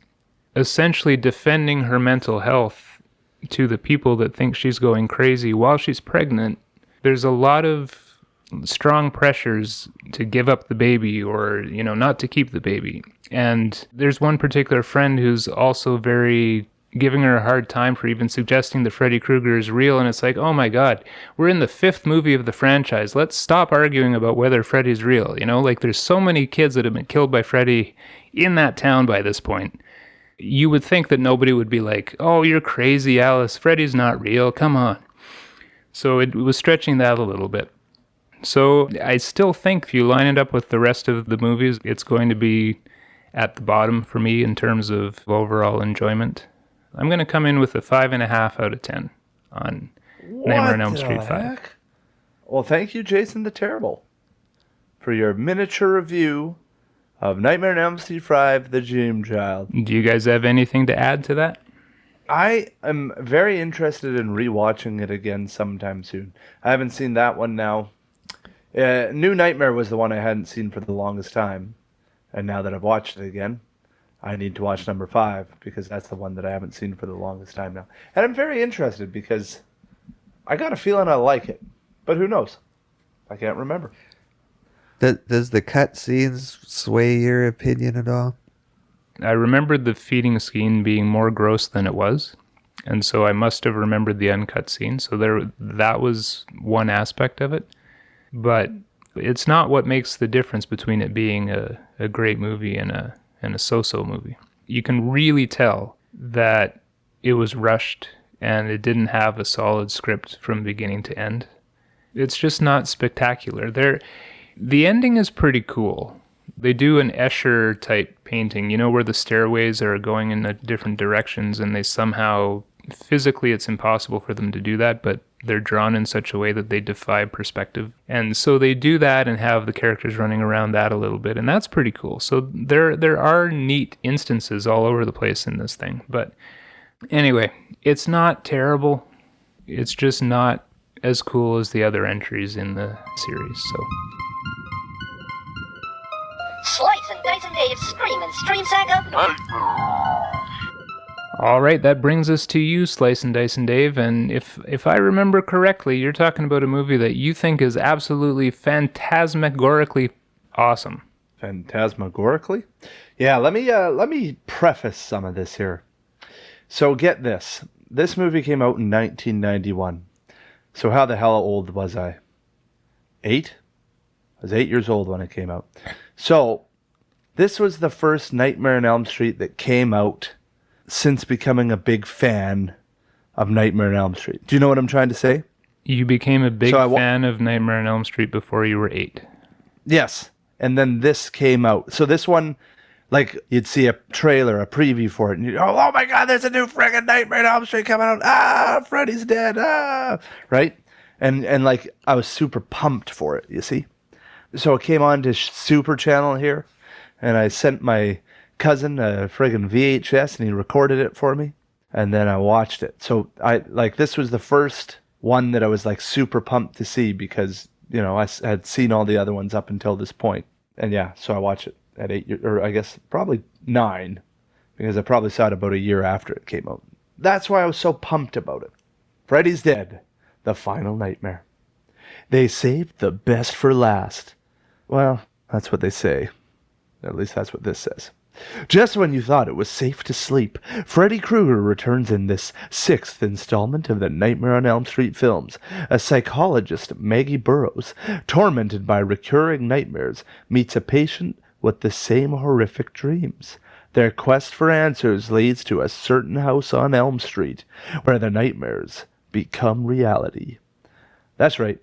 essentially defending her mental health to the people that think she's going crazy while she's pregnant, there's a lot of strong pressures to give up the baby or, not to keep the baby. And there's one particular friend who's also very giving her a hard time for even suggesting that Freddy Krueger is real. And it's like, oh my God, we're in the 5th movie of the franchise. Let's stop arguing about whether Freddy's real. Like there's so many kids that have been killed by Freddy in that town by this point. You would think that nobody would be like, oh, you're crazy, Alice. Freddy's not real. Come on. So it was stretching that a little bit. So I still think if you line it up with the rest of the movies, it's going to be at the bottom for me in terms of overall enjoyment. I'm going to come in with a 5.5 out of 10 on Nightmare on Elm Street 5. Well, thank you, Jason the Terrible, for your miniature review of Nightmare on Elm Street 5, The Dream Child. Do you guys have anything to add to that? I am very interested in rewatching it again sometime soon. I haven't seen that one now. New Nightmare was the one I hadn't seen for the longest time. And now that I've watched it again, I need to watch number 5 because that's the one that I haven't seen for the longest time now. And I'm very interested because I got a feeling I like it. But who knows? I can't remember. Does the cutscenes sway your opinion at all? I remembered the feeding scene being more gross than it was. And so I must have remembered the uncut scene. So that was one aspect of it. But it's not what makes the difference between it being a great movie and a so-so movie. You can really tell that it was rushed and it didn't have a solid script from beginning to end. It's just not spectacular. The ending is pretty cool. They do an Escher-type painting, where the stairways are going in different directions and they somehow, physically it's impossible for them to do that, but they're drawn in such a way that they defy perspective. And so they do that and have the characters running around that a little bit, and that's pretty cool. So there are neat instances all over the place in this thing. But anyway, it's not terrible. It's just not as cool as the other entries in the series. So Slicin, Dicin, Dave, Screamin', Stream Sack up. all right, that brings us to you, Slicin, Dicin, Dave. And if I remember correctly, you're talking about a movie that you think is absolutely phantasmagorically awesome. Phantasmagorically? Yeah, let me preface some of this here. So get this. This movie came out in 1991. So how the hell old was I? 8? I was 8 years old when it came out. So this was the first Nightmare on Elm Street that came out since becoming a big fan of Nightmare on Elm Street. Do you know what I'm trying to say? You became a big So fan of Nightmare on Elm Street before you were 8. Yes. And then this came out. So this one, like, you'd see a trailer, a preview for it, and you'd, oh my God, there's a new friggin' Nightmare on Elm Street coming out. Ah, Freddy's dead. Ah, right? And like, I was super pumped for it, you see? So it came on to Super Channel here, and I sent my cousin a friggin' VHS, and he recorded it for me, and then I watched it. So this was the first one that I was like super pumped to see because, you know, I had seen all the other ones up until this point. And yeah, so I watched it at 8, or I guess probably 9, because I probably saw it about a year after it came out. That's why I was so pumped about it. Freddy's Dead, the final nightmare. They saved the best for last. Well, that's what they say. At least that's what this says. Just when you thought it was safe to sleep, Freddy Krueger returns in this 6th installment of the Nightmare on Elm Street films. A psychologist, Maggie Burroughs, tormented by recurring nightmares, meets a patient with the same horrific dreams. Their quest for answers leads to a certain house on Elm Street, where the nightmares become reality. That's right.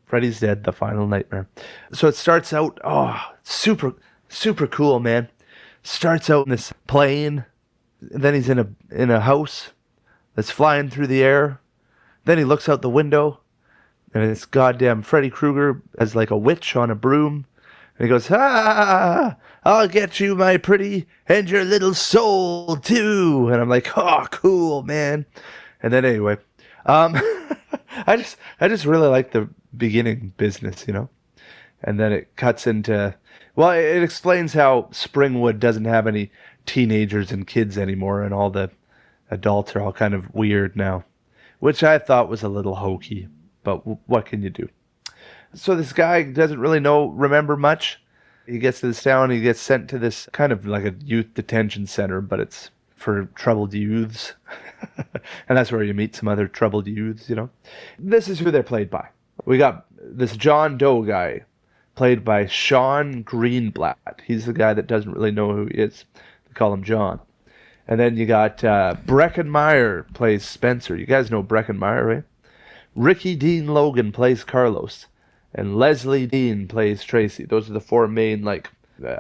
Freddy's Dead, the final nightmare. So it starts out, super cool, man. Starts out in this plane, then he's in a house that's flying through the air. Then he looks out the window, and it's goddamn Freddy Krueger as like a witch on a broom. And he goes, I'll get you, my pretty, and your little soul, too. And I'm like, oh, cool, man. And then anyway, I just really like the beginning business, you know? And then it cuts into, well, it explains how Springwood doesn't have any teenagers and kids anymore, and all the adults are all kind of weird now, which I thought was a little hokey, but what can you do? So this guy doesn't really remember much. He gets to this town, he gets sent to this kind of like a youth detention center, but it's for troubled youths. And that's where you meet some other troubled youths, you know. This is who they're played by. We got this John Doe guy, played by Sean Greenblatt. He's the guy that doesn't really know who he is. They call him John. And then you got Breckin Meyer plays Spencer. You guys know Breckin Meyer, right? Ricky Dean Logan plays Carlos. And Leslie Dean plays Tracy. Those are the 4 main,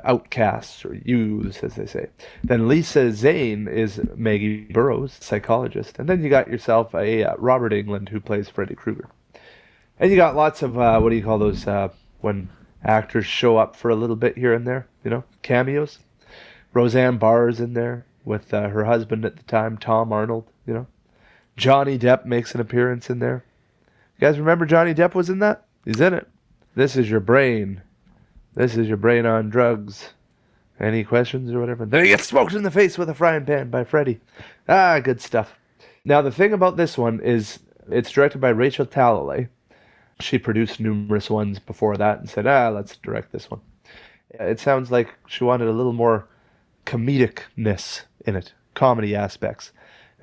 outcasts, or youths, as they say. Then Lisa Zane is Maggie Burroughs, psychologist. And then you got yourself a Robert Englund, who plays Freddy Krueger. And you got lots of, what do you call those, when actors show up for a little bit here and there, you know, cameos. Roseanne Barr's in there with her husband at the time, Tom Arnold, you know. Johnny Depp makes an appearance in there. You guys remember Johnny Depp was in that? He's in it. This is your brain. This is your brain on drugs. Any questions or whatever? Then he gets smoked in the face with a frying pan by Freddy. Good stuff. Now, the thing about this one is it's directed by Rachel Talalay. She produced numerous ones before that and said, let's direct this one. It sounds like she wanted a little more comedicness in it, comedy aspects.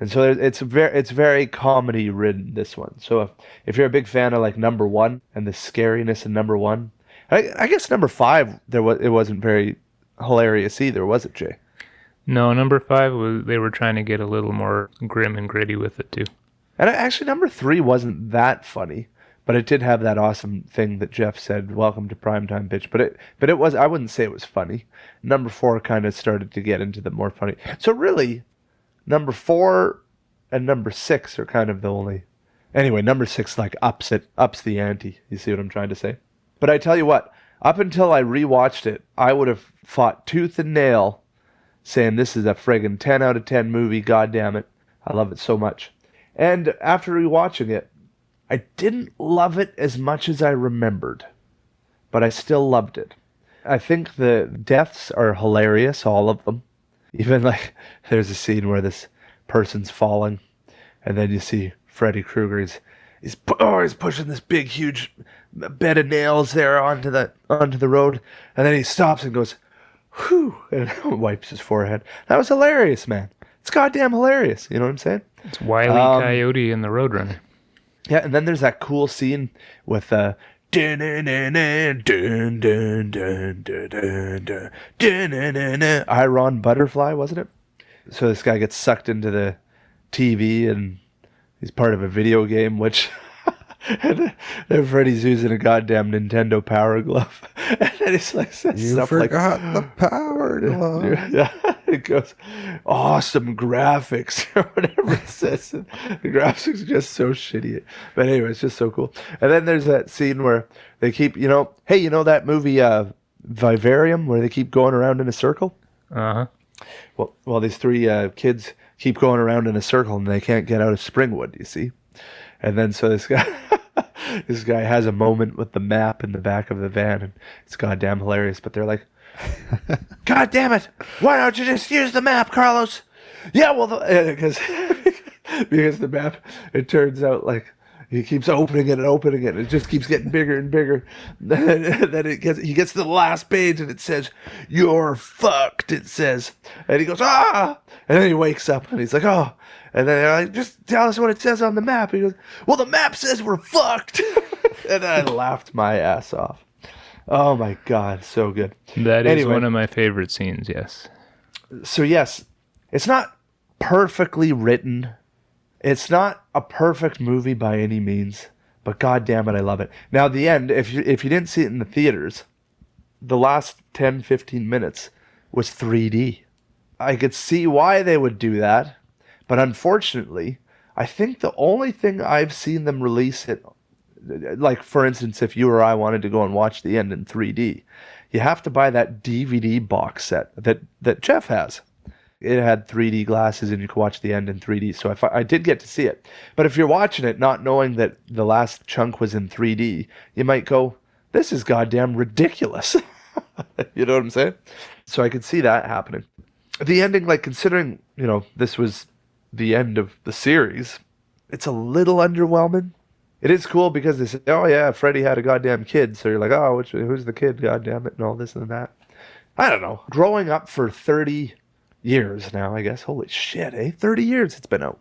And so it's very comedy ridden, this one. So if you're a big fan of like number 1 and the scariness in number 1, I guess number 5 it wasn't very hilarious either, was it, Jay? No, number 5 they were trying to get a little more grim and gritty with it too. And actually number 3 wasn't that funny, but it did have that awesome thing that Geoff said, "Welcome to primetime, bitch." But it was, I wouldn't say it was funny. Number 4 kind of started to get into the more funny. So really, number 4 and number 6 are kind of the only. Anyway, number 6 ups the ante. You see what I'm trying to say? But I tell you what, up until I rewatched it, I would have fought tooth and nail, saying this is a friggin' 10 out of 10 movie. God damn it, I love it so much. And after rewatching it, I didn't love it as much as I remembered, but I still loved it. I think the deaths are hilarious, all of them. Even there's a scene where this person's falling, and then you see Freddy Krueger. He's pushing this big, huge bed of nails there onto the road, and then he stops and goes, whew, and wipes his forehead. That was hilarious, man. It's goddamn hilarious. You know what I'm saying? It's Wile E. Coyote in the Roadrunner. Yeah, and then there's that cool scene with Iron Butterfly, wasn't it? So this guy gets sucked into the TV and he's part of a video game, which and then Freddy's using a goddamn Nintendo Power Glove. And then he's like says You stuff forgot the power glove. yeah, it goes, awesome graphics or whatever it says. And the graphics are just so shitty. But anyway, it's just so cool. And then there's that scene where they keep, hey, that movie Vivarium where they keep going around in a circle? Uh-huh. Well, these three kids keep going around in a circle and they can't get out of Springwood, you see? And then so this guy has a moment with the map in the back of the van, and it's goddamn hilarious. But they're like, God damn it, why don't you just use the map, Carlos? Yeah, well, because the map, it turns out like he keeps opening it and opening it, and it just keeps getting bigger and bigger. Then he gets to the last page, and it says, "You're fucked," it says. And he goes, "Ah!" And then he wakes up, and he's like, "Oh." And then they're like, just tell us what it says on the map. He goes, well, the map says we're fucked. And I laughed my ass off. Oh, my God. So good. That is one of my favorite scenes, yes. So, yes, it's not perfectly written. It's not a perfect movie by any means. But God damn it, I love it. Now, the end, if you didn't see it in the theaters, the last 10, 15 minutes was 3D. I could see why they would do that. But unfortunately, I think the only thing I've seen them release it, like for instance, if you or I wanted to go and watch the end in 3D, you have to buy that DVD box set that Geoff has. It had 3D glasses and you could watch the end in 3D. So I did get to see it. But if you're watching it not knowing that the last chunk was in 3D, you might go, this is goddamn ridiculous. You know what I'm saying? So I could see that happening. The ending, like considering, this was the end of the series, it's a little underwhelming. It is cool because they say, oh yeah, Freddy had a goddamn kid, so you're like, oh, who's the kid, goddamn it, and all this and that. I don't know. Growing up for 30 years now, I guess. Holy shit, 30 years it's been out.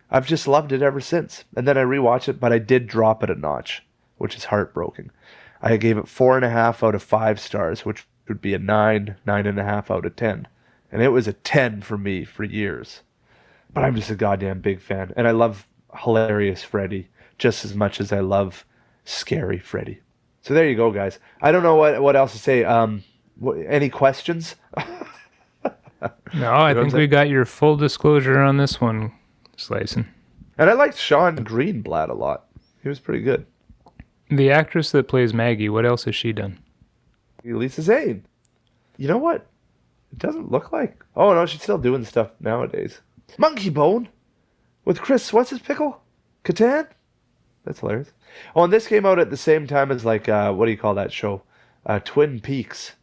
I've just loved it ever since. And then I rewatched it, but I did drop it a notch, which is heartbroken. I gave it 4.5 out of 5 stars, which would be a 9.5 out of 10. And it was a 10 for me for years. But I'm just a goddamn big fan. And I love hilarious Freddy just as much as I love scary Freddy. So there you go, guys. I don't know what else to say. Any questions? No, I think we got your full disclosure on this one, Slicin. And I liked Sean Greenblatt a lot. He was pretty good. The actress that plays Maggie, what else has she done? Lisa Zane. You know what? It doesn't look like... Oh, no, she's still doing stuff nowadays. Monkey Bone with Chris, what's his pickle? Catan? That's hilarious. Oh, and this came out at the same time as, like, what do you call that show? Twin Peaks.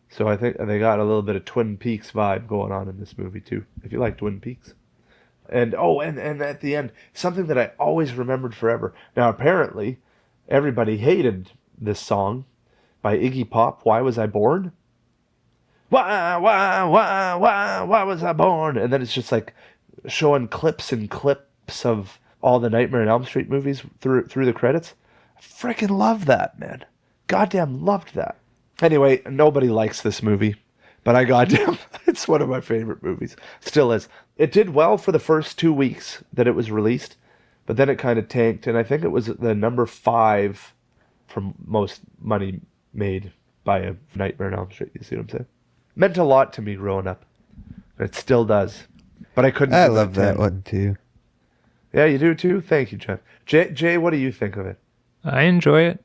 So I think they got a little bit of Twin Peaks vibe going on in this movie, too, if you like Twin Peaks. And, and at the end, something that I always remembered forever. Now, apparently, everybody hated this song by Iggy Pop, Why Was I Born? Why was I born? And then it's just like showing clips and clips of all the Nightmare on Elm Street movies through the credits. I freaking love that, man. Goddamn loved that. Anyway, nobody likes this movie, but I goddamn, it's one of my favorite movies. Still is. It did well for the first 2 weeks that it was released, but then it kind of tanked, and I think it was the number 5 for most money made by a Nightmare on Elm Street. You see what I'm saying? Meant a lot to me growing up. It still does. But I couldn't. I love that one too. Yeah, you do too? Thank you, Geoff. Jay, what do you think of it? I enjoy it.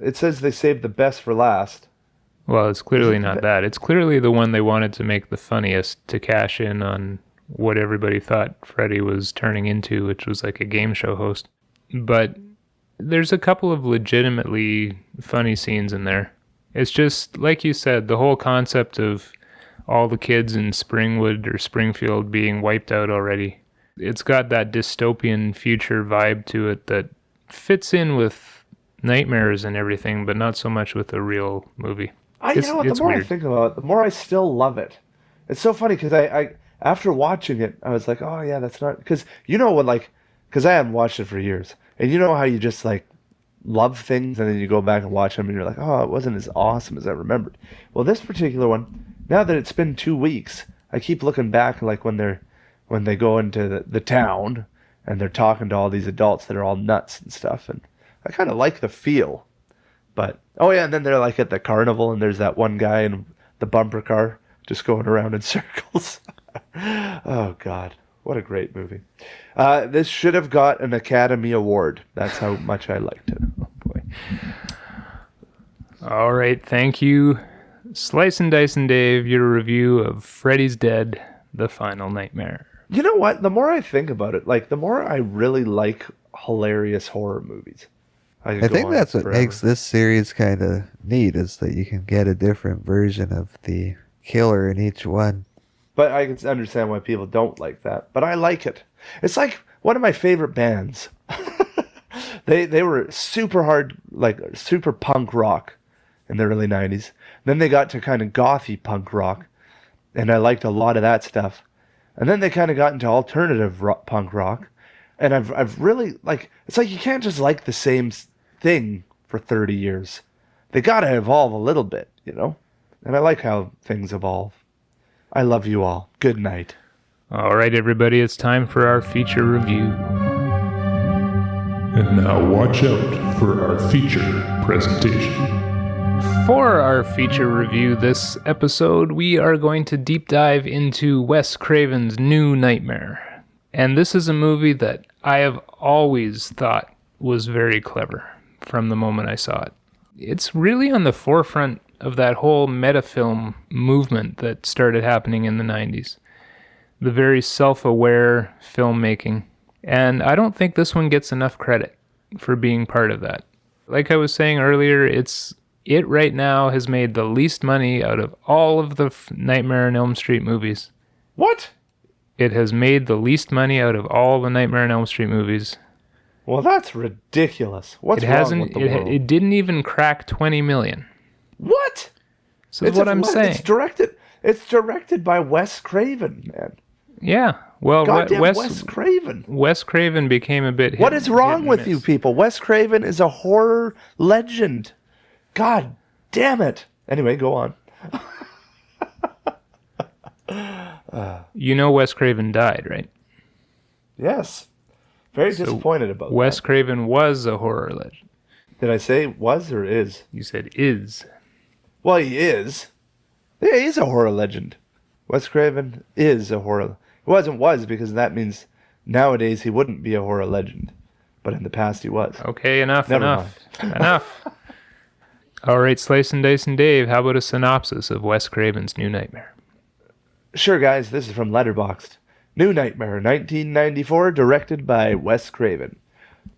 It says they saved the best for last. Well, it's clearly not that. It's clearly the one they wanted to make the funniest to cash in on what everybody thought Freddy was turning into, which was like a game show host. But there's a couple of legitimately funny scenes in there. It's just, like you said, the whole concept of all the kids in Springwood or Springfield being wiped out already. It's got that dystopian future vibe to it that fits in with nightmares and everything, but not so much with a real movie. You know what, the more weird. I think about it, the more I still love it. It's so funny because I after watching it, I was like, oh yeah, that's not... Because you know when, like... Because I haven't watched it for years. And you know how you just, like, love things and then you go back and watch them and you're like, oh, it wasn't as awesome as I remembered. Well, this particular one, now that it's been 2 weeks, I keep looking back, like when they go into the town and they're talking to all these adults that are all nuts and stuff, and I kind of like the feel. But oh yeah, and then they're like at the carnival, and there's that one guy in the bumper car just going around in circles. Oh God, what a great movie! This should have got an Academy Award. That's how much I liked it. Oh boy. All right, thank you, Slicin, Dicin, Dave. Your review of Freddy's Dead: The Final Nightmare. You know what? The more I think about it, like the more I really like hilarious horror movies. I think that's what makes this series kind of neat, is that you can get a different version of the killer in each one. But I can understand why people don't like that. But I like it. It's like one of my favorite bands. They were super hard, like super punk rock in the early 90s. Then they got to kind of gothy punk rock, and I liked a lot of that stuff. And then they kind of got into alternative punk rock. And I've really, like, it's like you can't just like the same thing for 30 years. They got to evolve a little bit, you know? And I like how things evolve. I love you all. Good night. All right, everybody, it's time for our feature review. And now watch out for our feature presentation. For our feature review this episode, we are going to deep dive into Wes Craven's New Nightmare. And this is a movie that I have always thought was very clever from the moment I saw it. It's really on the forefront of that whole metafilm movement that started happening in the 90s. The very self-aware filmmaking. And I don't think this one gets enough credit for being part of that. Like I was saying earlier, it right now has made the least money out of all of the Nightmare on Elm Street movies. What? It has made the least money out of all the Nightmare on Elm Street movies. Well, that's ridiculous. What's wrong with the world? It didn't even crack 20 million. What? So that's what I'm saying. It's directed by Wes Craven, man. Yeah. Well, Goddamn Wes Craven. Wes Craven became a bit What is wrong with you people? Wes Craven is a horror legend. God damn it. Anyway, go on. You know Wes Craven died, right? Yes. Very disappointed about Wes that. Craven was a horror legend. Did I say was or is? You said is. Well, he is. Yeah, he's a horror legend. Wes Craven is a horror. It wasn't was because that means nowadays he wouldn't be a horror legend. But in the past he was. Okay, enough. Never Enough. All right, Slicin, Dicin, Dave, how about a synopsis of Wes Craven's New Nightmare? Sure, guys, this is from Letterboxd. New Nightmare, 1994, directed by Wes Craven.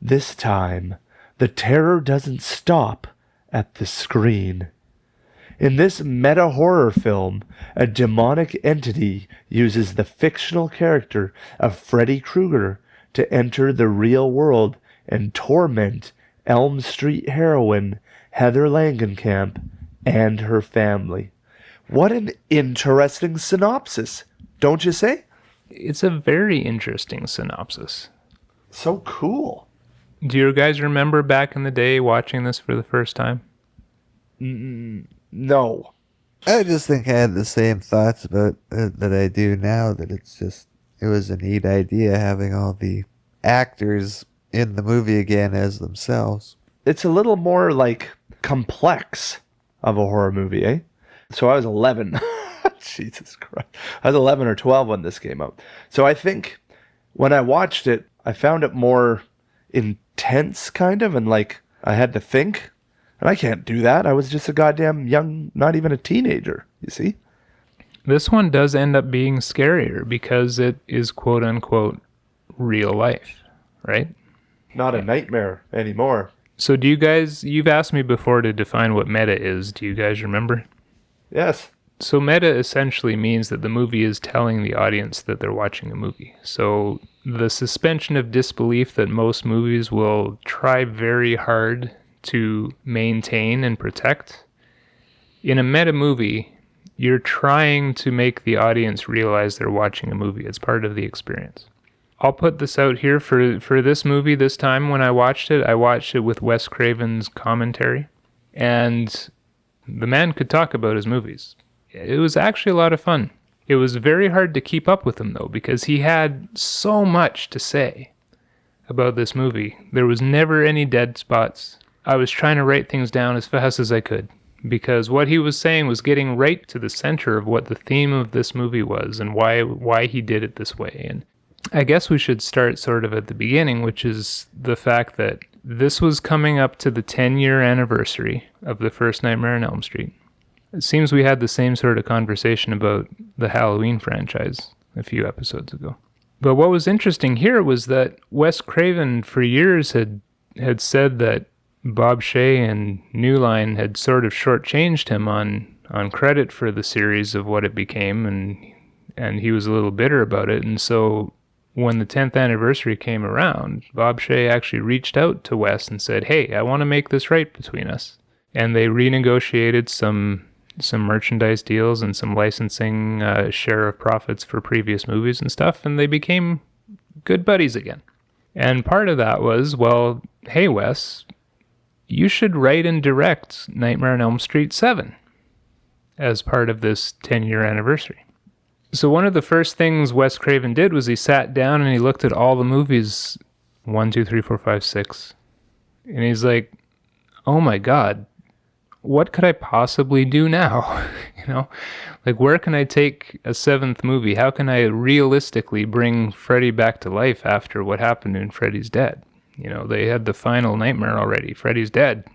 This time, the terror doesn't stop at the screen. In this meta-horror film, a demonic entity uses the fictional character of Freddy Krueger to enter the real world and torment Elm Street heroine Heather Langenkamp and her family. What an interesting synopsis, don't you say? It's a very interesting synopsis. So cool. Do you guys remember back in the day watching this for the first time? No. I just think I had the same thoughts about it that I do now, that it was a neat idea having all the actors in the movie again as themselves. It's a little more like complex of a horror movie, eh? So I was 11. Jesus Christ. I was 11 or 12 when this came out. So I think when I watched it, I found it more intense, kind of, and like I had to think. And I can't do that. I was just a goddamn young, not even a teenager, you see? This one does end up being scarier because it is quote unquote real life, right? Not a nightmare anymore. So do you guys, you've asked me before to define what meta is. Do you guys remember? Yes. So meta essentially means that the movie is telling the audience that they're watching a movie. So the suspension of disbelief that most movies will try very hard to maintain and protect. In a meta movie, you're trying to make the audience realize they're watching a movie. It's part of the experience. I'll put this out here for this movie this time. When I watched it with Wes Craven's commentary. And the man could talk about his movies. It was actually a lot of fun. It was very hard to keep up with him, though, because he had so much to say about this movie. There was never any dead spots. I was trying to write things down as fast as I could, because what he was saying was getting right to the center of what the theme of this movie was and why he did it this way. And I guess we should start sort of at the beginning, which is the fact that this was coming up to the 10-year anniversary of the first Nightmare on Elm Street. It seems we had the same sort of conversation about the Halloween franchise a few episodes ago. But what was interesting here was that Wes Craven for years had said that Bob Shea and New Line had sort of shortchanged him on credit for the series of what it became, and he was a little bitter about it. And so when the 10th anniversary came around, Bob Shea actually reached out to Wes and said, "Hey, I want to make this right between us." And they renegotiated some merchandise deals and some licensing share of profits for previous movies and stuff, and they became good buddies again. And part of that was, well, hey, Wes, you should write and direct Nightmare on Elm Street 7 as part of this 10-year anniversary. So one of the first things Wes Craven did was he sat down and he looked at all the movies, 1, 2, 3, 4, 5, 6, and he's like, oh my God, what could I possibly do now? Like, where can I take a 7th movie? How can I realistically bring Freddy back to life after what happened in Freddy's Dead? They had the final nightmare already. Freddy's dead.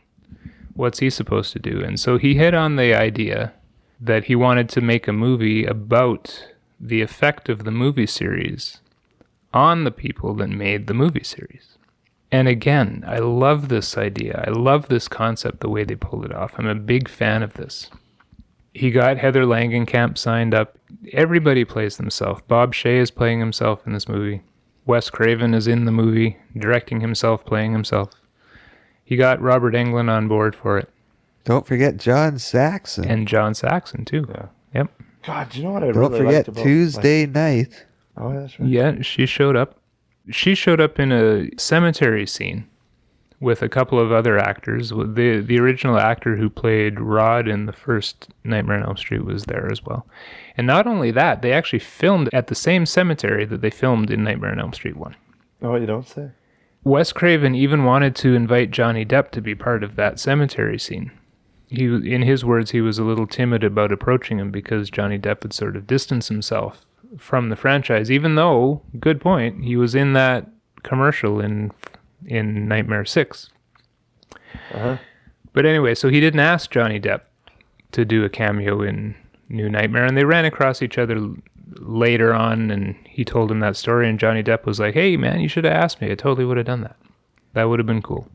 What's he supposed to do? And so he hit on the idea that he wanted to make a movie about the effect of the movie series on the people that made the movie series. And again, I love this idea. I love this concept, the way they pulled it off. I'm a big fan of this. He got Heather Langenkamp signed up. Everybody plays themselves. Bob Shea is playing himself in this movie. Wes Craven is in the movie, directing himself, playing himself. He got Robert Englund on board for it. Don't forget John Saxon. And John Saxon, too. Yeah. Yep. God, you know what I Don't really forget liked about Tuesday night. Oh, that's right. Yeah, she showed up. She showed up in a cemetery scene with a couple of other actors. The original actor who played Rod in the first Nightmare on Elm Street was there as well. And not only that, they actually filmed at the same cemetery that they filmed in Nightmare on Elm Street 1. Oh, you don't say? Wes Craven even wanted to invite Johnny Depp to be part of that cemetery scene. In his words, he was a little timid about approaching him because Johnny Depp had sort of distanced himself from the franchise, even though, good point, he was in that commercial in Nightmare 6. Uh-huh. But anyway, so he didn't ask Johnny Depp to do a cameo in New Nightmare, and they ran across each other later on, and he told him that story, and Johnny Depp was like, hey, man, you should have asked me. I totally would have done that. That would have been cool.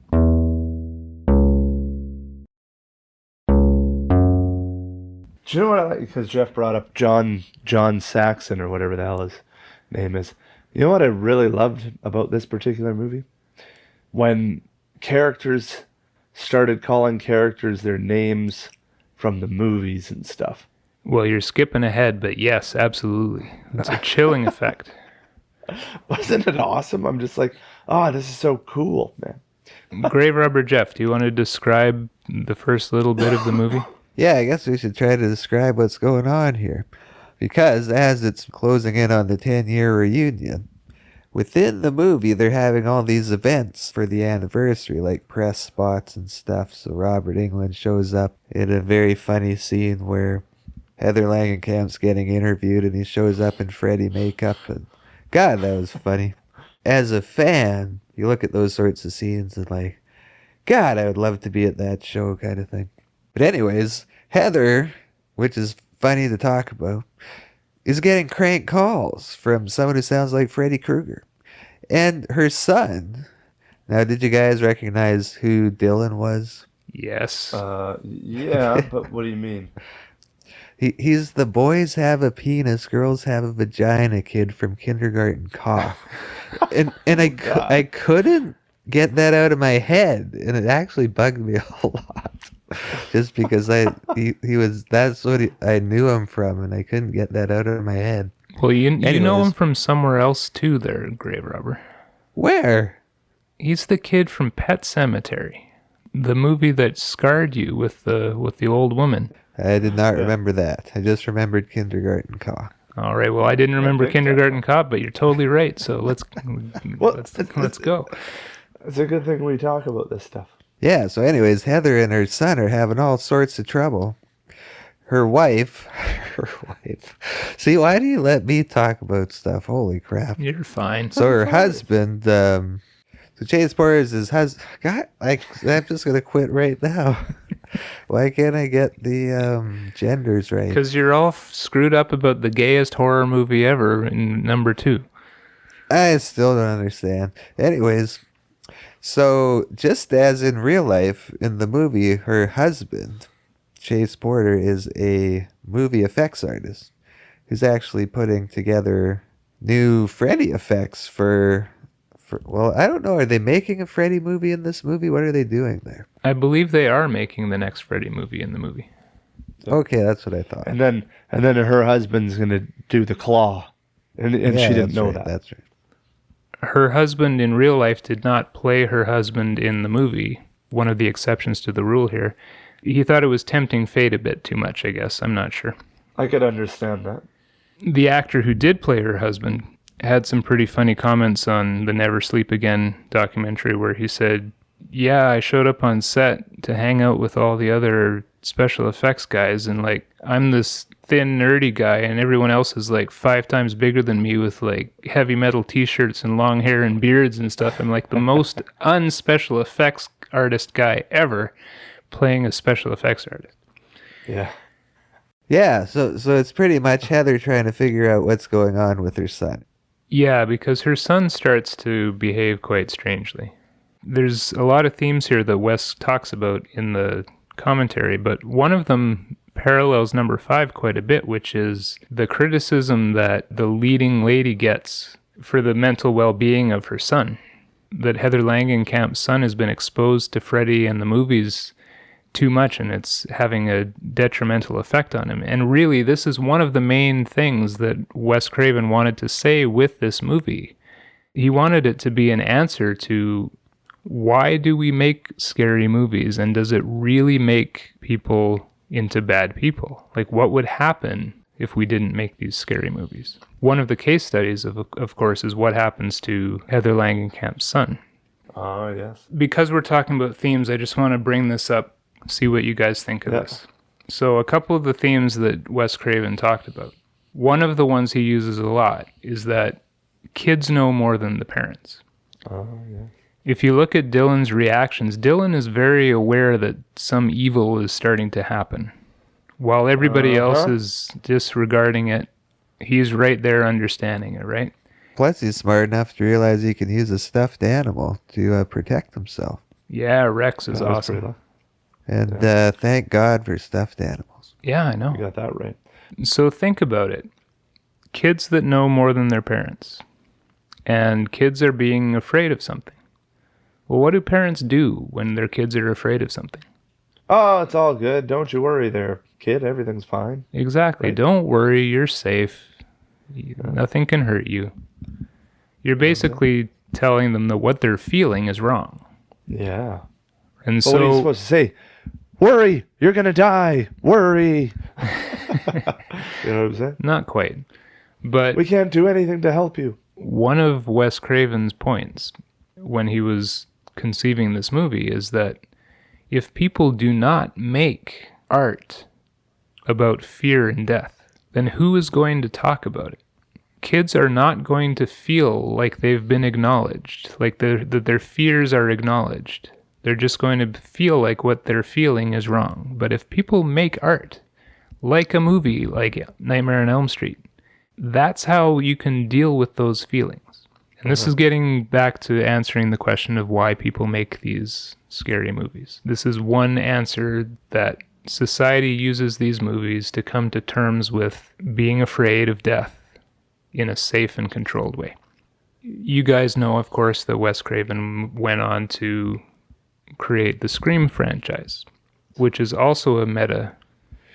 Do you know what I like? Because Geoff brought up John Saxon or whatever the hell his name is. You know what I really loved about this particular movie? When characters started calling characters their names from the movies and stuff. Well, you're skipping ahead, but yes, absolutely. It's a chilling effect. Wasn't it awesome? I'm just like, oh, this is so cool, man. Graverobber Geoff, do you want to describe the first little bit of the movie? Yeah, I guess we should try to describe what's going on here. Because as it's closing in on the 10-year reunion, within the movie they're having all these events for the anniversary, like press spots and stuff. So Robert Englund shows up in a very funny scene where Heather Langenkamp's getting interviewed and he shows up in Freddy makeup. And God, that was funny. As a fan, you look at those sorts of scenes and like, God, I would love to be at that show kind of thing. But anyways, Heather, which is funny to talk about, is getting crank calls from someone who sounds like Freddy Krueger. And her son. Now, did you guys recognize who Dylan was? Yes. Yeah, but what do you mean? He's the boys have a penis, girls have a vagina kid from Kindergarten Cop. and I couldn't get that out of my head, and it actually bugged me a lot. Just because he was, that's what I knew him from, and I couldn't get that out of my head. Well, you know him from somewhere else too there, Graverobber. Where? He's the kid from Pet Sematary, the movie that scarred you with the old woman. I did not remember that. I just remembered Kindergarten Cop. All right. Well, I didn't remember big Kindergarten Cop, but you're totally right. So let's go. It's a good thing we talk about this stuff. Yeah, so anyways, Heather and her son are having all sorts of trouble. Her wife. See, why do you let me talk about stuff? Holy crap. You're fine. So her husband, so Chase Porter is his husband. God, I'm just going to quit right now. Why can't I get the genders right? Because you're all screwed up about the gayest horror movie ever in number 2. I still don't understand. Anyways, so just as in real life, in the movie, her husband, Chase Porter, is a movie effects artist who's actually putting together new Freddy effects for well, I don't know. Are they making a Freddy movie in this movie? What are they doing there? I believe they are making the next Freddy movie in the movie. Okay, that's what I thought. And then her husband's gonna do the claw, and Yeah, she didn't know right, that. That's right. Her husband in real life did not play her husband in the movie. One of the exceptions to the rule here. He thought it was tempting fate a bit too much, I guess. I'm not sure. I could understand that. The actor who did play her husband had some pretty funny comments on the Never Sleep Again documentary where he said, yeah, I showed up on set to hang out with all the other special effects guys, and like I'm this thin nerdy guy and everyone else is like 5 times bigger than me with like heavy metal t-shirts and long hair and beards and stuff. I'm like the most unspecial effects artist guy ever playing a special effects artist. Yeah. Yeah, so it's pretty much Heather trying to figure out what's going on with her son. Yeah, because her son starts to behave quite strangely. There's a lot of themes here that Wes talks about in the commentary, but one of them parallels number 5 quite a bit, which is the criticism that the leading lady gets for the mental well-being of her son. That Heather Langenkamp's son has been exposed to Freddy and the movies too much, and it's having a detrimental effect on him. And really, this is one of the main things that Wes Craven wanted to say with this movie. He wanted it to be an answer to why do we make scary movies, and does it really make people into bad people? Like, what would happen if we didn't make these scary movies? One of the case studies, of course, is what happens to Heather Langenkamp's son. Oh, yes. Because we're talking about themes, I just want to bring this up, see what you guys think of this. So a couple of the themes that Wes Craven talked about. One of the ones he uses a lot is that kids know more than the parents. Oh, yeah. If you look at Dylan's reactions, Dylan is very aware that some evil is starting to happen. While everybody else is disregarding it, he's right there understanding it, right? Plus, he's smart enough to realize he can use a stuffed animal to protect himself. Yeah, Rex is That was awesome. pretty And thank God for stuffed animals. Yeah, I know. You got that right. So think about it. Kids that know more than their parents. And kids are being afraid of something. Well, what do parents do when their kids are afraid of something? Oh, it's all good. Don't you worry there, kid. Everything's fine. Exactly. Right. Don't worry. You're safe. Nothing can hurt you. You're basically telling them that what they're feeling is wrong. Yeah. And But what are you so, supposed to say? Worry, you're going to die. Worry. You know what I'm saying? not quite. But We can't do anything to help you. one of Wes Craven's points when he was conceiving this movie is that if people do not make art about fear and death, then who is going to talk about it? Kids are not going to feel like they've been acknowledged, like that their fears are acknowledged. They're just going to feel like what they're feeling is wrong. But if people make art, like a movie like Nightmare on Elm Street, that's how you can deal with those feelings. And this is getting back to answering the question of why people make these scary movies. This is one answer that society uses these movies to come to terms with being afraid of death in a safe and controlled way. You guys know, of course, that Wes Craven went on to create the Scream franchise, which is also a meta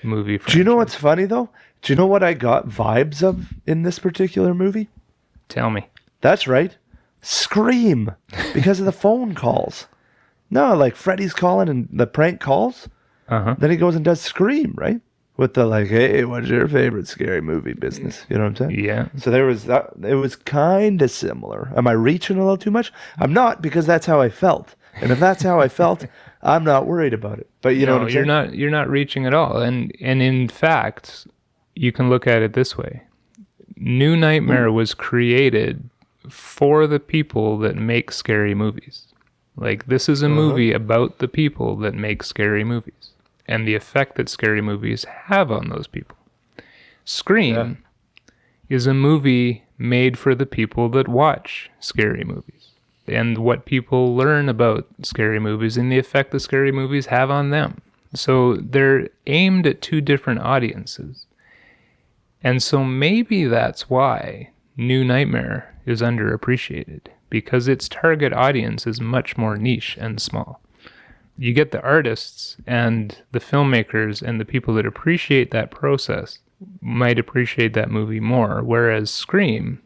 movie franchise. Do you know what's funny, though? Do you know what I got vibes of in this particular movie? Tell me. That's right. Scream. Because of the phone calls. No, like Freddy's calling and the prank calls. Uh-huh. Then he goes and does Scream, right? with the like, hey, what's your favorite scary movie business? You know what I'm saying? Yeah. So there was that. It was kind of similar. Am I reaching a little too much? I'm not, because that's how I felt. And if that's how I felt, I'm not worried about it. But you know what I'm saying? You're not reaching at all. And in fact, you can look at it this way. New Nightmare was created for the people that make scary movies. Like, this is a movie about the people that make scary movies and the effect that scary movies have on those people. Scream is a movie made for the people that watch scary movies and what people learn about scary movies and the effect the scary movies have on them. So they're aimed at two different audiences. And so maybe that's why New Nightmare is underappreciated, because its target audience is much more niche and small. You get the artists and the filmmakers and the people that appreciate that process might appreciate that movie more, whereas Scream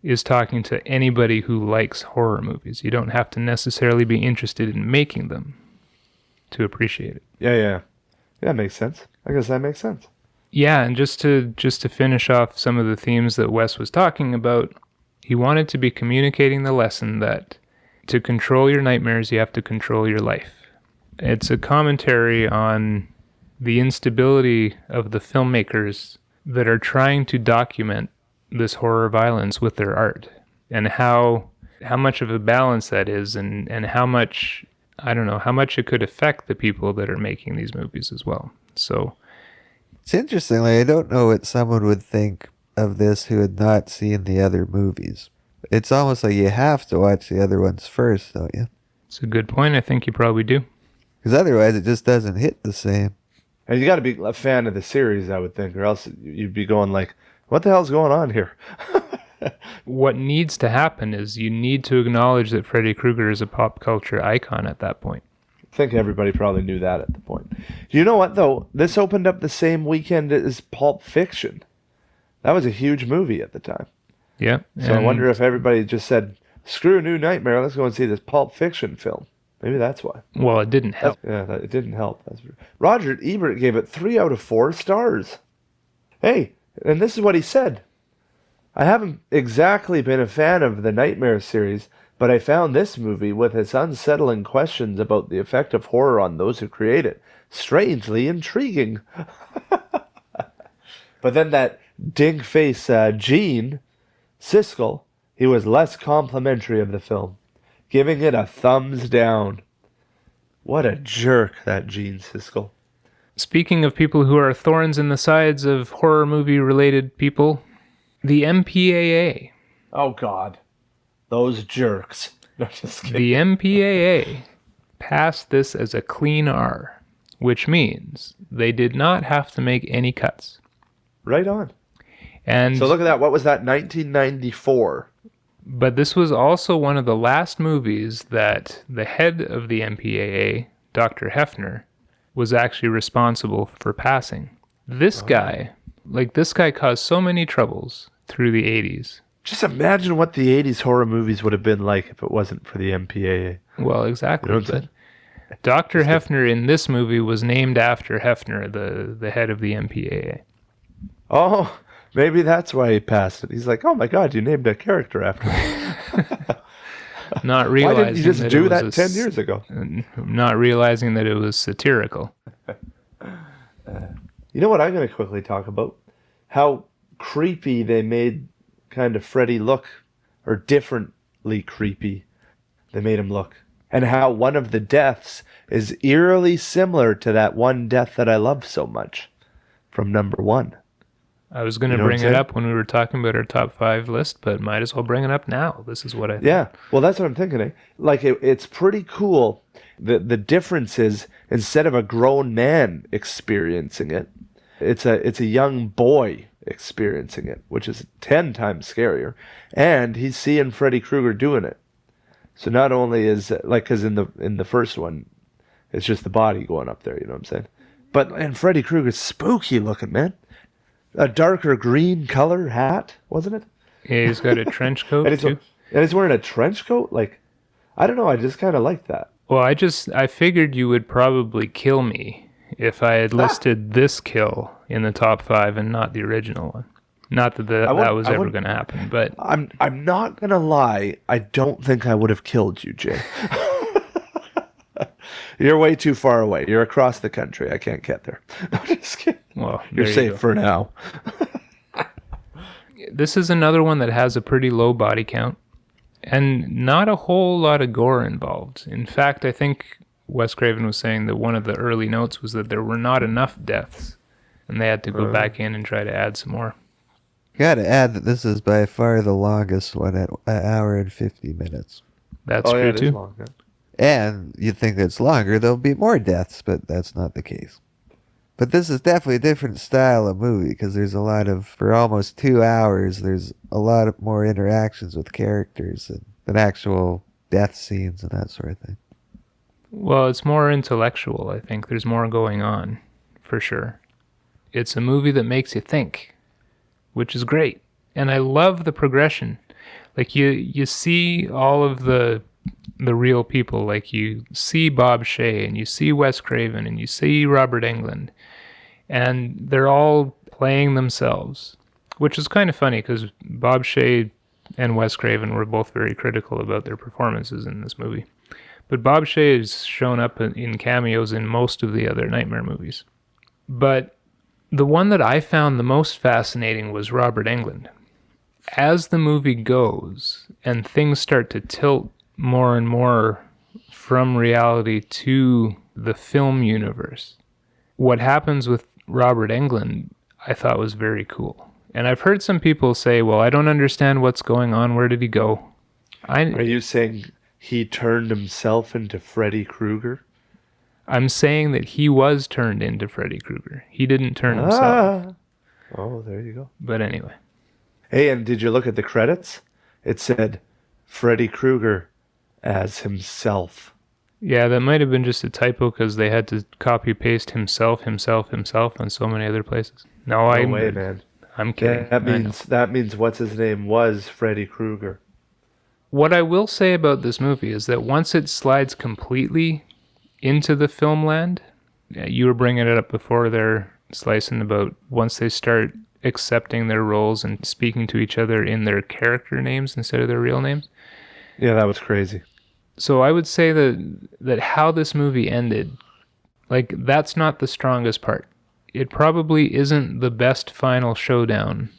is talking to anybody who likes horror movies. You don't have to necessarily be interested in making them to appreciate it. Yeah. That makes sense. I guess that makes sense. Yeah, and just to finish off some of the themes that Wes was talking about, he wanted to be communicating the lesson that to control your nightmares, you have to control your life. It's a commentary on the instability of the filmmakers that are trying to document this horror violence with their art, and how much of a balance that is, and how much, I don't know, how much it could affect the people that are making these movies as well. So It's interesting. Like, I don't know what someone would think of this who had not seen the other movies. It's almost like you have to watch the other ones first, don't you? it's a good point. I think you probably do. Because otherwise it just doesn't hit the same. And you got to be a fan of the series, I would think, or else you'd be going like, what the hell's going on here? What needs to happen is you need to acknowledge that Freddy Krueger is a pop culture icon at that point. I think everybody probably knew that at the point. You know what, though? This opened up the same weekend as Pulp Fiction. That was a huge movie at the time. Yeah. So I wonder if everybody just said, screw New Nightmare, let's go and see this Pulp Fiction film. Maybe that's why. Well, it didn't help. It didn't help. Roger Ebert gave it 3 out of 4 stars. Hey, and this is what he said. I haven't exactly been a fan of the Nightmare series, but I found this movie, with its unsettling questions about the effect of horror on those who create it, strangely intriguing. But then that dink-face Gene Siskel, he was less complimentary of the film, giving it a thumbs down. What a jerk, that Gene Siskel. Speaking of people who are thorns in the sides of horror movie-related people, the MPAA. Oh, God. Those jerks. No, just kidding. The MPAA passed this as a clean R, which means they did not have to make any cuts. Right on. And So look at that. What was that? 1994. But this was also one of the last movies that the head of the MPAA, Dr. Hefner, was actually responsible for passing. This guy caused so many troubles through the 80s. Just imagine what the 80s horror movies would have been like if it wasn't for the MPAA. Well, exactly. You know what I'm saying? Dr. Hefner in this movie was named after Hefner, the head of the MPAA. Oh, maybe that's why he passed it. He's like, oh my God, you named a character after me. Not Why realizing didn't you just that do it was that 10 years ago? Not realizing that it was satirical. You know what I'm going to quickly talk about? How creepy they made kind of Freddy look, or differently creepy they made him look. And how one of the deaths is eerily similar to that one death that I love so much from number 1. I was going to You know what bring I'm it saying? up when we were talking about our top 5 list, but might as well bring it up now. This is what I think. Yeah, well, that's what I'm thinking. Eh? Like, it's pretty cool. The difference is, instead of a grown man experiencing it, it's a young boy experiencing it, which is 10 times scarier. And he's seeing Freddy Krueger doing it. So not only is because in the first one, it's just the body going up there. You know what I'm saying? And Freddy Krueger's spooky looking, man. A darker green color hat, wasn't it? Yeah, he's got a trench coat too. And he's wearing a trench coat? Like, I don't know, I just kind of like that. Well, I figured you would probably kill me if I had listed this kill in the top 5 and not the original one. Not that that was ever going to happen, but I'm not gonna lie. I don't think I would have killed you, Jay. You're way too far away. You're across the country. I can't get there. I'm just kidding. well, You're there you safe go. for now. This is another one that has a pretty low body count and not a whole lot of gore involved. In fact, I think Wes Craven was saying that one of the early notes was that there were not enough deaths, and they had to go back in and try to add some more. Gotta add that this is by far the longest one at an hour and 50 minutes. That's true it is too. long, yeah. And you'd think that it's longer, there'll be more deaths, but that's not the case. But this is definitely a different style of movie, because there's a lot of, for almost 2 hours, there's a lot of more interactions with characters than actual death scenes and that sort of thing. Well, it's more intellectual, I think. There's more going on, for sure. It's a movie that makes you think, which is great. And I love the progression. Like, you see all of the real people. Like, you see Bob Shea, and you see Wes Craven, and you see Robert Englund. And they're all playing themselves, which is kind of funny, because Bob Shea and Wes Craven were both very critical about their performances in this movie. But Bob Shea has shown up in cameos in most of the other Nightmare movies. But the one that I found the most fascinating was Robert Englund. As the movie goes and things start to tilt more and more from reality to the film universe, what happens with Robert Englund I thought was very cool. And I've heard some people say, well, I don't understand what's going on. Where did he go? Are you saying he turned himself into Freddy Krueger? I'm saying that he was turned into Freddy Krueger. He didn't turn himself. Oh, there you go. But anyway. Hey, and did you look at the credits? It said Freddy Krueger as himself. Yeah, that might have been just a typo because they had to copy paste himself on so many other places. No way, man. I'm kidding. That means what's his name was Freddy Krueger. What I will say about this movie is that once it slides completely into the film land, you were bringing it up before there, Slicin, about once they start accepting their roles and speaking to each other in their character names instead of their real names. Yeah, that was crazy. So I would say that how this movie ended, like, that's not the strongest part. It probably isn't the best final showdown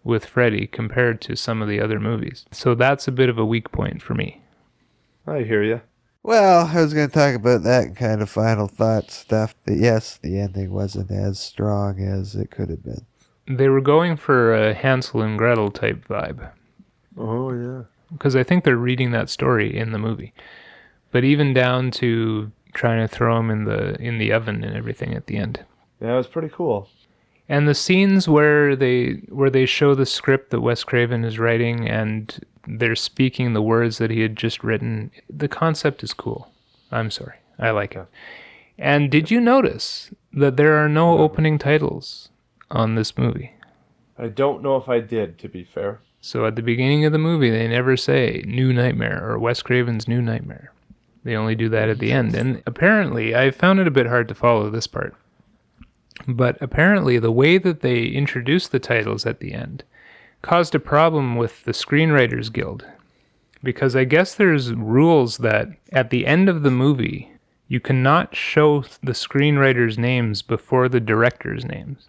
with Freddy compared to some of the other movies. So that's a bit of a weak point for me. I hear you. Well, I was going to talk about that kind of final thought stuff. But yes, the ending wasn't as strong as it could have been. They were going for a Hansel and Gretel type vibe. Oh, yeah. Because I think they're reading that story in the movie. But even down to trying to throw him in the oven and everything at the end. Yeah, it was pretty cool. And the scenes where they show the script that Wes Craven is writing and they're speaking the words that he had just written, the concept is cool. I'm sorry. I like it. And did you notice that there are no opening titles on this movie? I don't know if I did, to be fair. So at the beginning of the movie, they never say New Nightmare or Wes Craven's New Nightmare. They only do that at the end. And apparently, I found it a bit hard to follow this part. But apparently, the way that they introduced the titles at the end caused a problem with the Screenwriters Guild. Because I guess there's rules that at the end of the movie, you cannot show the screenwriters' names before the directors' names.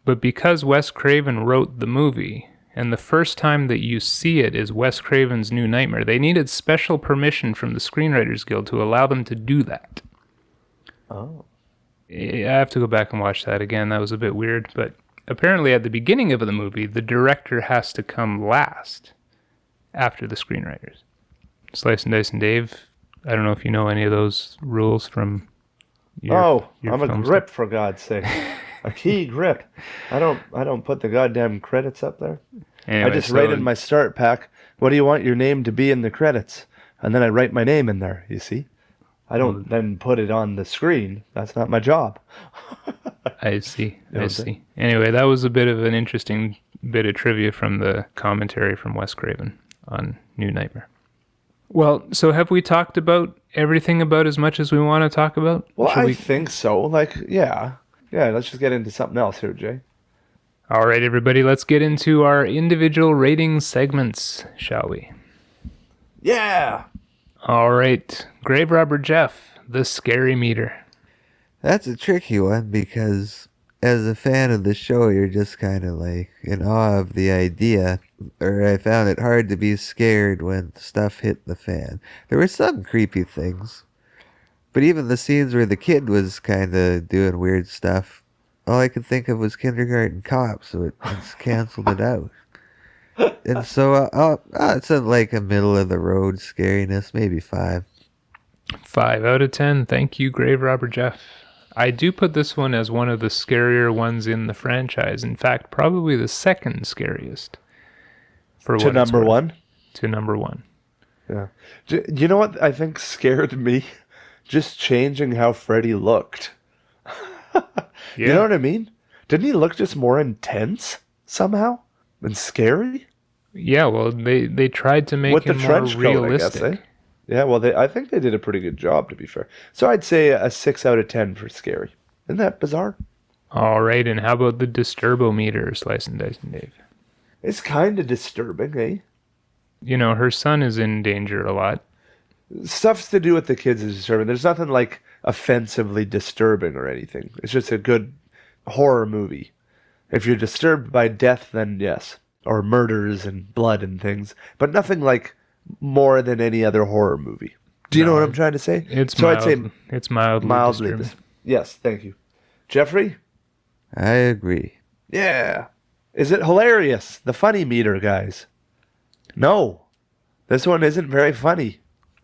But because Wes Craven wrote the movie, and the first time that you see it is Wes Craven's New Nightmare, they needed special permission from the Screenwriters Guild to allow them to do that. Oh. I have to go back and watch that again. That was a bit weird, but apparently at the beginning of the movie, the director has to come last after the screenwriters. Slicin, Dicin, Dave, I don't know if you know any of those rules from your I'm a film grip, stuff. for God's sake. A key grip. I don't put the goddamn credits up there. Anyway, I just write in my start pack, what do you want your name to be in the credits? And then I write my name in there, you see? I don't then put it on the screen. That's not my job. I see. Anyway, that was a bit of an interesting bit of trivia from the commentary from Wes Craven on New Nightmare. Well, so have we talked about everything about as much as we want to talk about? Well, Should I we... think so. Like, yeah. Yeah, let's just get into something else here, Jay. All right, everybody, let's get into our individual rating segments, shall we? Yeah! All right, Graverobber Geoff, the scary meter. That's a tricky one because as a fan of the show, you're just kind of like in awe of the idea, or I found it hard to be scared when stuff hit the fan. There were some creepy things, but even the scenes where the kid was kind of doing weird stuff, all I could think of was Kindergarten Cop, so it just canceled it out. And so it's like a middle of the road scariness, maybe 5. 5 out of 10. Thank you, Graverobber Geoff. I do put this one as one of the scarier ones in the franchise. In fact, probably the second scariest. To number 1? To number 1. Yeah. You know what I think scared me? Just changing how Freddy looked. You know what I mean? Didn't he look just more intense somehow? And scary? Yeah, well, they tried to make With him the more trench realistic. coat, I guess, eh? Yeah, well, I think they did a pretty good job, to be fair. So I'd say a 6 out of 10 for scary. Isn't that bizarre? All right, and how about the Disturbometer, Slicin, Dicin, Dave? It's kind of disturbing, eh? You know, her son is in danger a lot. Stuff's to do with the kids is disturbing. There's nothing like offensively disturbing or anything. It's just a good horror movie. If you're disturbed by death, then yes. Or murders and blood and things. But nothing like more than any other horror movie. Do you know what I'm trying to say? It's so mild, I'd say it's mildly disturbing. Yes, thank you. Jeffrey? I agree. Yeah. Is it hilarious? The funny meter, guys. No. This one isn't very funny.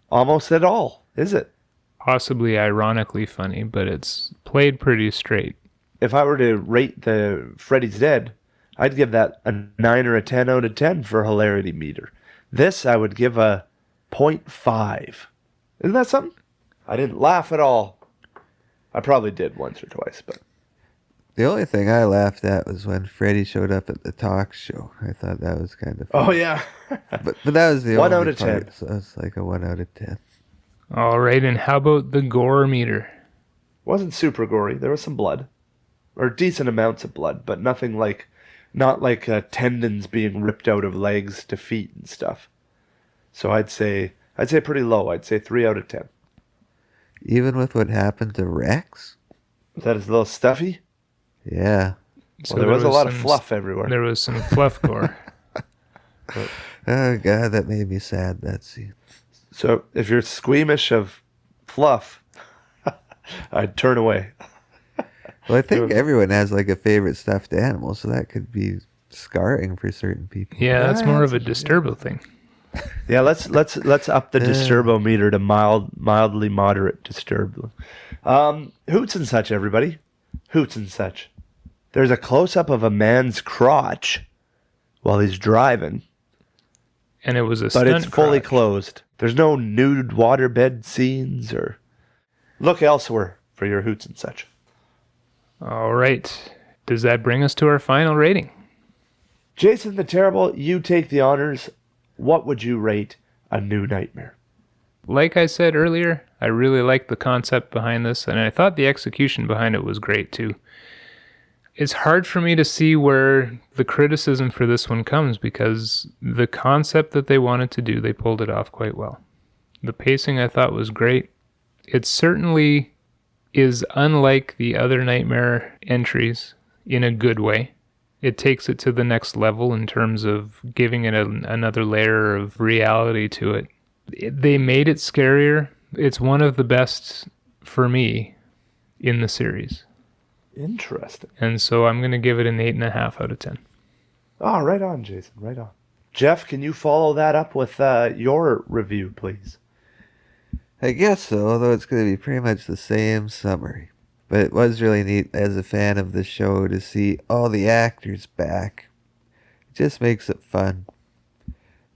Almost at all, is it? Possibly ironically funny, but it's played pretty straight. If I were to rate the Freddy's Dead, I'd give that a 9 or a 10 out of 10 for hilarity meter. This I would give a 0.5. Isn't that something? I didn't laugh at all. I probably did once or twice, but... The only thing I laughed at was when Freddy showed up at the talk show. I thought that was kind of funny. Oh, yeah. but that was the 1 only out of part, 10. so it's like a 1 out of 10. All right, and how about the gore meter? Wasn't super gory. There was some blood. Or decent amounts of blood, but nothing like... Not like tendons being ripped out of legs to feet and stuff. So I'd say pretty low. I'd say 3 out of 10. Even with what happened to Rex? Was that his little stuffy? Yeah. So Well, there was a lot of fluff everywhere. There was some fluff gore. Oh, God, that made me sad, that scene. So if you're squeamish of fluff, I'd turn away. Well, I think everyone has like a favorite stuffed animal, so that could be scarring for certain people. Yeah, that's more of a Disturbo thing. Yeah, let's up the disturbo meter to mildly moderate disturb. Hoots and such, everybody. Hoots and such. There's a close-up of a man's crotch while he's driving. And it was a But stunt it's fully crotch. closed. There's no nude waterbed scenes or... Look elsewhere for your hoots and such. All right. Does that bring us to our final rating? Jason the Terrible, you take the honors. What would you rate A New Nightmare? Like I said earlier, I really liked the concept behind this, and I thought the execution behind it was great too. It's hard for me to see where the criticism for this one comes, because the concept that they wanted to do, they pulled it off quite well. The pacing I thought was great. It certainly is unlike the other Nightmare entries in a good way. It takes it to the next level in terms of giving it another layer of reality to it. They made it scarier. It's one of the best for me in the series. Interesting. And so I'm going to give it an 8.5 out of 10. Oh, right on, Jason. Right on. Geoff, can you follow that up with your review, please? I guess so, although it's going to be pretty much the same summary. But it was really neat as a fan of the show to see all the actors back. It just makes it fun.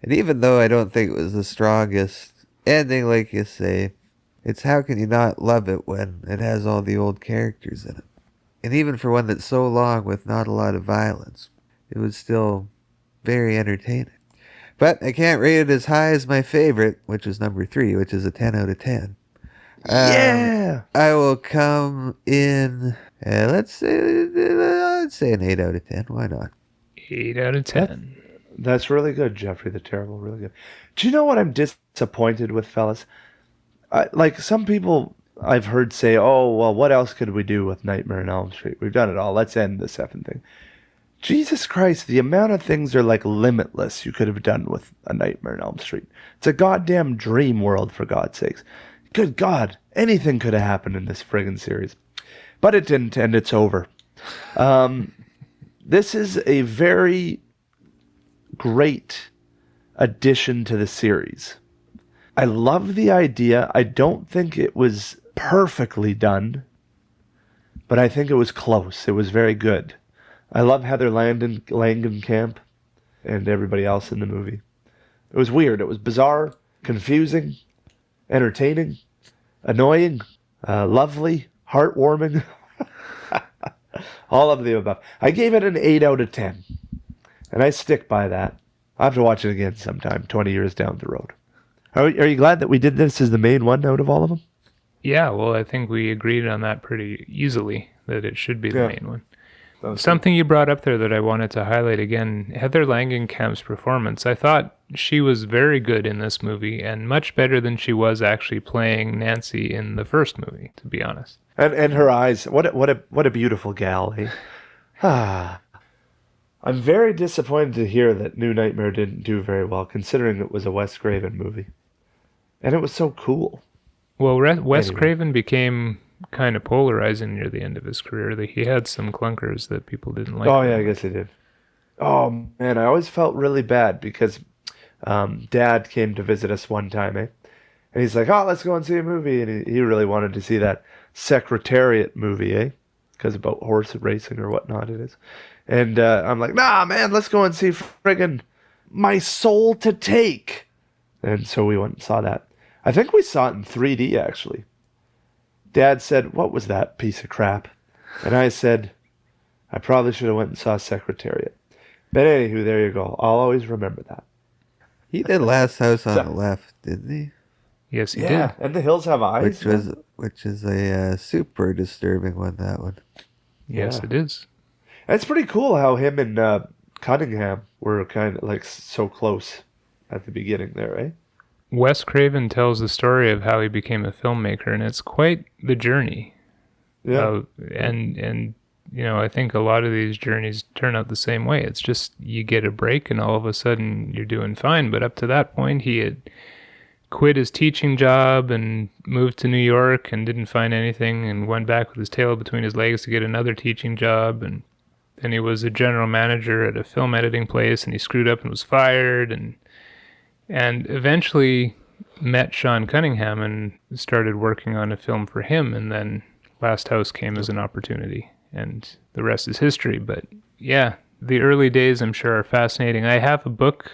And even though I don't think it was the strongest ending, like you say, it's how can you not love it when it has all the old characters in it. And even for one that's so long with not a lot of violence, it was still very entertaining. But I can't rate it as high as my favorite, which is number 3, which is a 10 out of 10. Yeah! I will come in, let's say an 8 out of 10. Why not? 8 out of 10. That's really good, Jeffrey the Terrible. Really good. Do you know what I'm disappointed with, fellas? Like, some people I've heard say, oh, well, what else could we do with Nightmare on Elm Street? We've done it all. Let's end this effing thing. Jesus Christ, the amount of things are like limitless you could have done with a Nightmare on Elm Street. It's a goddamn dream world, for God's sakes. Good God, anything could have happened in this friggin' series. But it didn't, and it's over. This is a very great addition to the series. I love the idea. I don't think it was perfectly done, but I think it was close. It was very good. I love Heather Langenkamp and everybody else in the movie. It was weird. It was bizarre, confusing, entertaining, annoying, lovely, heartwarming. All of the above. I gave it an 8 out of 10. And I stick by that. I'll have to watch it again sometime, 20 years down the road. Are you glad that we did this as the main one out of all of them? Yeah, well, I think we agreed on that pretty easily, that it should be the main one. Something you brought up there that I wanted to highlight again, Heather Langenkamp's performance. I thought she was very good in this movie, and much better than she was actually playing Nancy in the first movie, to be honest. And her eyes, what a beautiful gal, eh? I'm very disappointed to hear that New Nightmare didn't do very well, considering it was a Wes Craven movie. And it was so cool. Well, Wes Craven became kind of polarizing near the end of his career. He had some clunkers that people didn't like. Oh, yeah, I guess he did. Oh, man, I always felt really bad because Dad came to visit us one time, eh? And he's like, oh, let's go and see a movie. And he really wanted to see that Secretariat movie, eh? Because about horse racing or whatnot it is. And I'm like, nah, man, let's go and see friggin' My Soul to Take. And so we went and saw that. I think we saw it in 3D, actually. Dad said, what was that piece of crap? And I said, I probably should have went and saw Secretariat. But anywho, there you go. I'll always remember that. He did Last House on the Left, didn't he? Yes, he did. Yeah, and The Hills Have Eyes. Which is a super disturbing one, that one. Yes, it is. It's pretty cool how him and Cunningham were kind of like so close at the beginning there, eh? Wes Craven tells the story of how he became a filmmaker, and it's quite the journey. Yeah. And you know, I think a lot of these journeys turn out the same way. It's just you get a break and all of a sudden you're doing fine. But up to that point, he had quit his teaching job and moved to New York and didn't find anything and went back with his tail between his legs to get another teaching job. And then he was a general manager at a film editing place, and he screwed up and was fired, and eventually met Sean Cunningham and started working on a film for him. And then Last House came as an opportunity, and the rest is history. But yeah, the early days, I'm sure, are fascinating. I have a book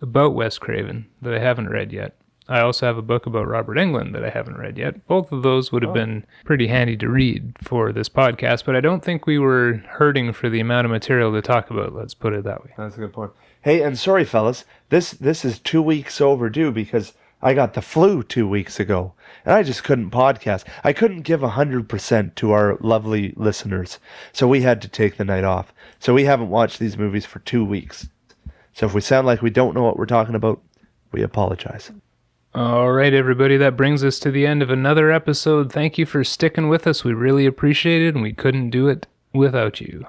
about Wes Craven that I haven't read yet. I also have a book about Robert Englund that I haven't read yet. Both of those would have been pretty handy to read for this podcast, but I don't think we were hurting for the amount of material to talk about. Let's put it that way. That's a good point. Hey, and sorry, fellas, this is 2 weeks overdue because I got the flu 2 weeks ago, and I just couldn't podcast. I couldn't give 100% to our lovely listeners, so we had to take the night off. So we haven't watched these movies for 2 weeks. So if we sound like we don't know what we're talking about, we apologize. All right, everybody, that brings us to the end of another episode. Thank you for sticking with us. We really appreciate it, and we couldn't do it without you.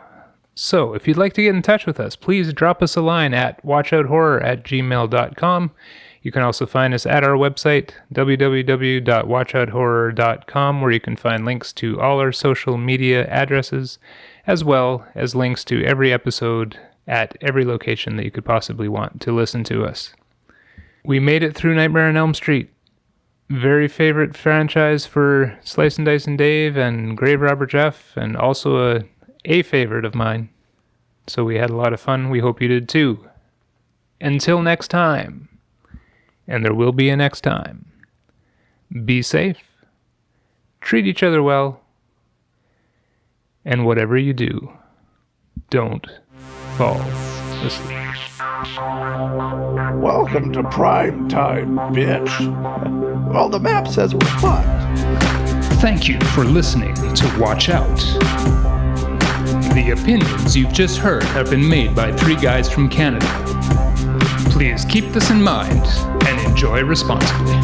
So, if you'd like to get in touch with us, please drop us a line at watchouthorror@gmail.com. You can also find us at our website, www.watchouthorror.com, where you can find links to all our social media addresses, as well as links to every episode at every location that you could possibly want to listen to us. We made it through Nightmare on Elm Street. Very favorite franchise for Slicin, Dicin Dave and Graverobber Geoff, and also a favorite of mine. So we had a lot of fun. We hope you did too. Until next time, and there will be a next time, be safe, treat each other well, and whatever you do, don't fall asleep. Welcome to prime time, bitch. Well, the map says we're fucked. Thank you for listening to Watch Out. The opinions you've just heard have been made by three guys from Canada. Please keep this in mind and enjoy responsibly.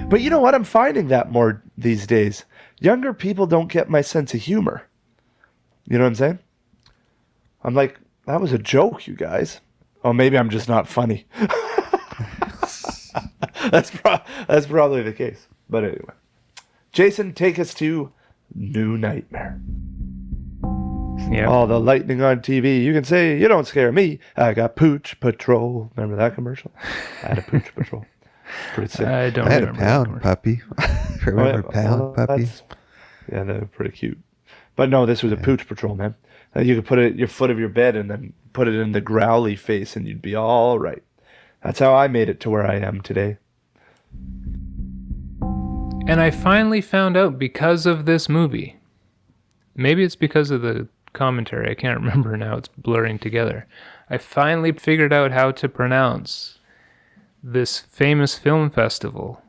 But you know what? I'm finding that more these days. Younger people don't get my sense of humor. You know what I'm saying? I'm like, that was a joke, you guys. Oh, maybe I'm just not funny. That's probably the case. But anyway. Jason, take us to New Nightmare. Yeah. All the lightning on TV. You can say, you don't scare me. I got Pooch Patrol. Remember that commercial? I had a Pooch Patrol. Pretty sick. I don't I had a remember. pound puppy. Remember pound puppy? Yeah, they're pretty cute. But no, this was a Pooch Patrol, man. You could put it at your foot of your bed and then put it in the growly face and you'd be all right. That's how I made it to where I am today. And I finally found out because of this movie. Maybe it's because of the commentary. I can't remember now. It's blurring together. I finally figured out how to pronounce this famous film festival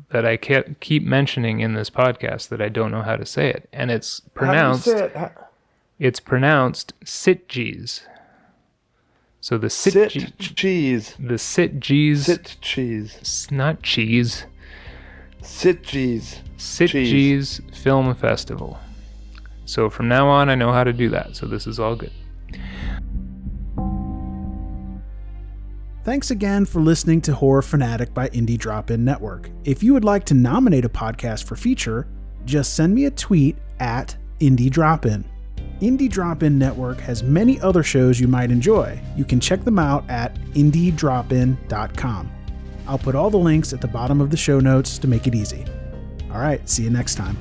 that I keep mentioning in this podcast that I don't know how to say it. And it's pronounced... How do you say it? It's pronounced Sitges. So the Cheese. The Sitges. Sit cheese. It's not cheese. Sitges. Sitges Film Festival. So from now on, I know how to do that. So this is all good. Thanks again for listening to Horror Fanatic by Indie Drop-In Network. If you would like to nominate a podcast for feature, just send me a tweet at Indie Drop-In. Indie Drop-In Network has many other shows you might enjoy. You can check them out at indiedropin.com. I'll put all the links at the bottom of the show notes to make it easy. All right, see you next time.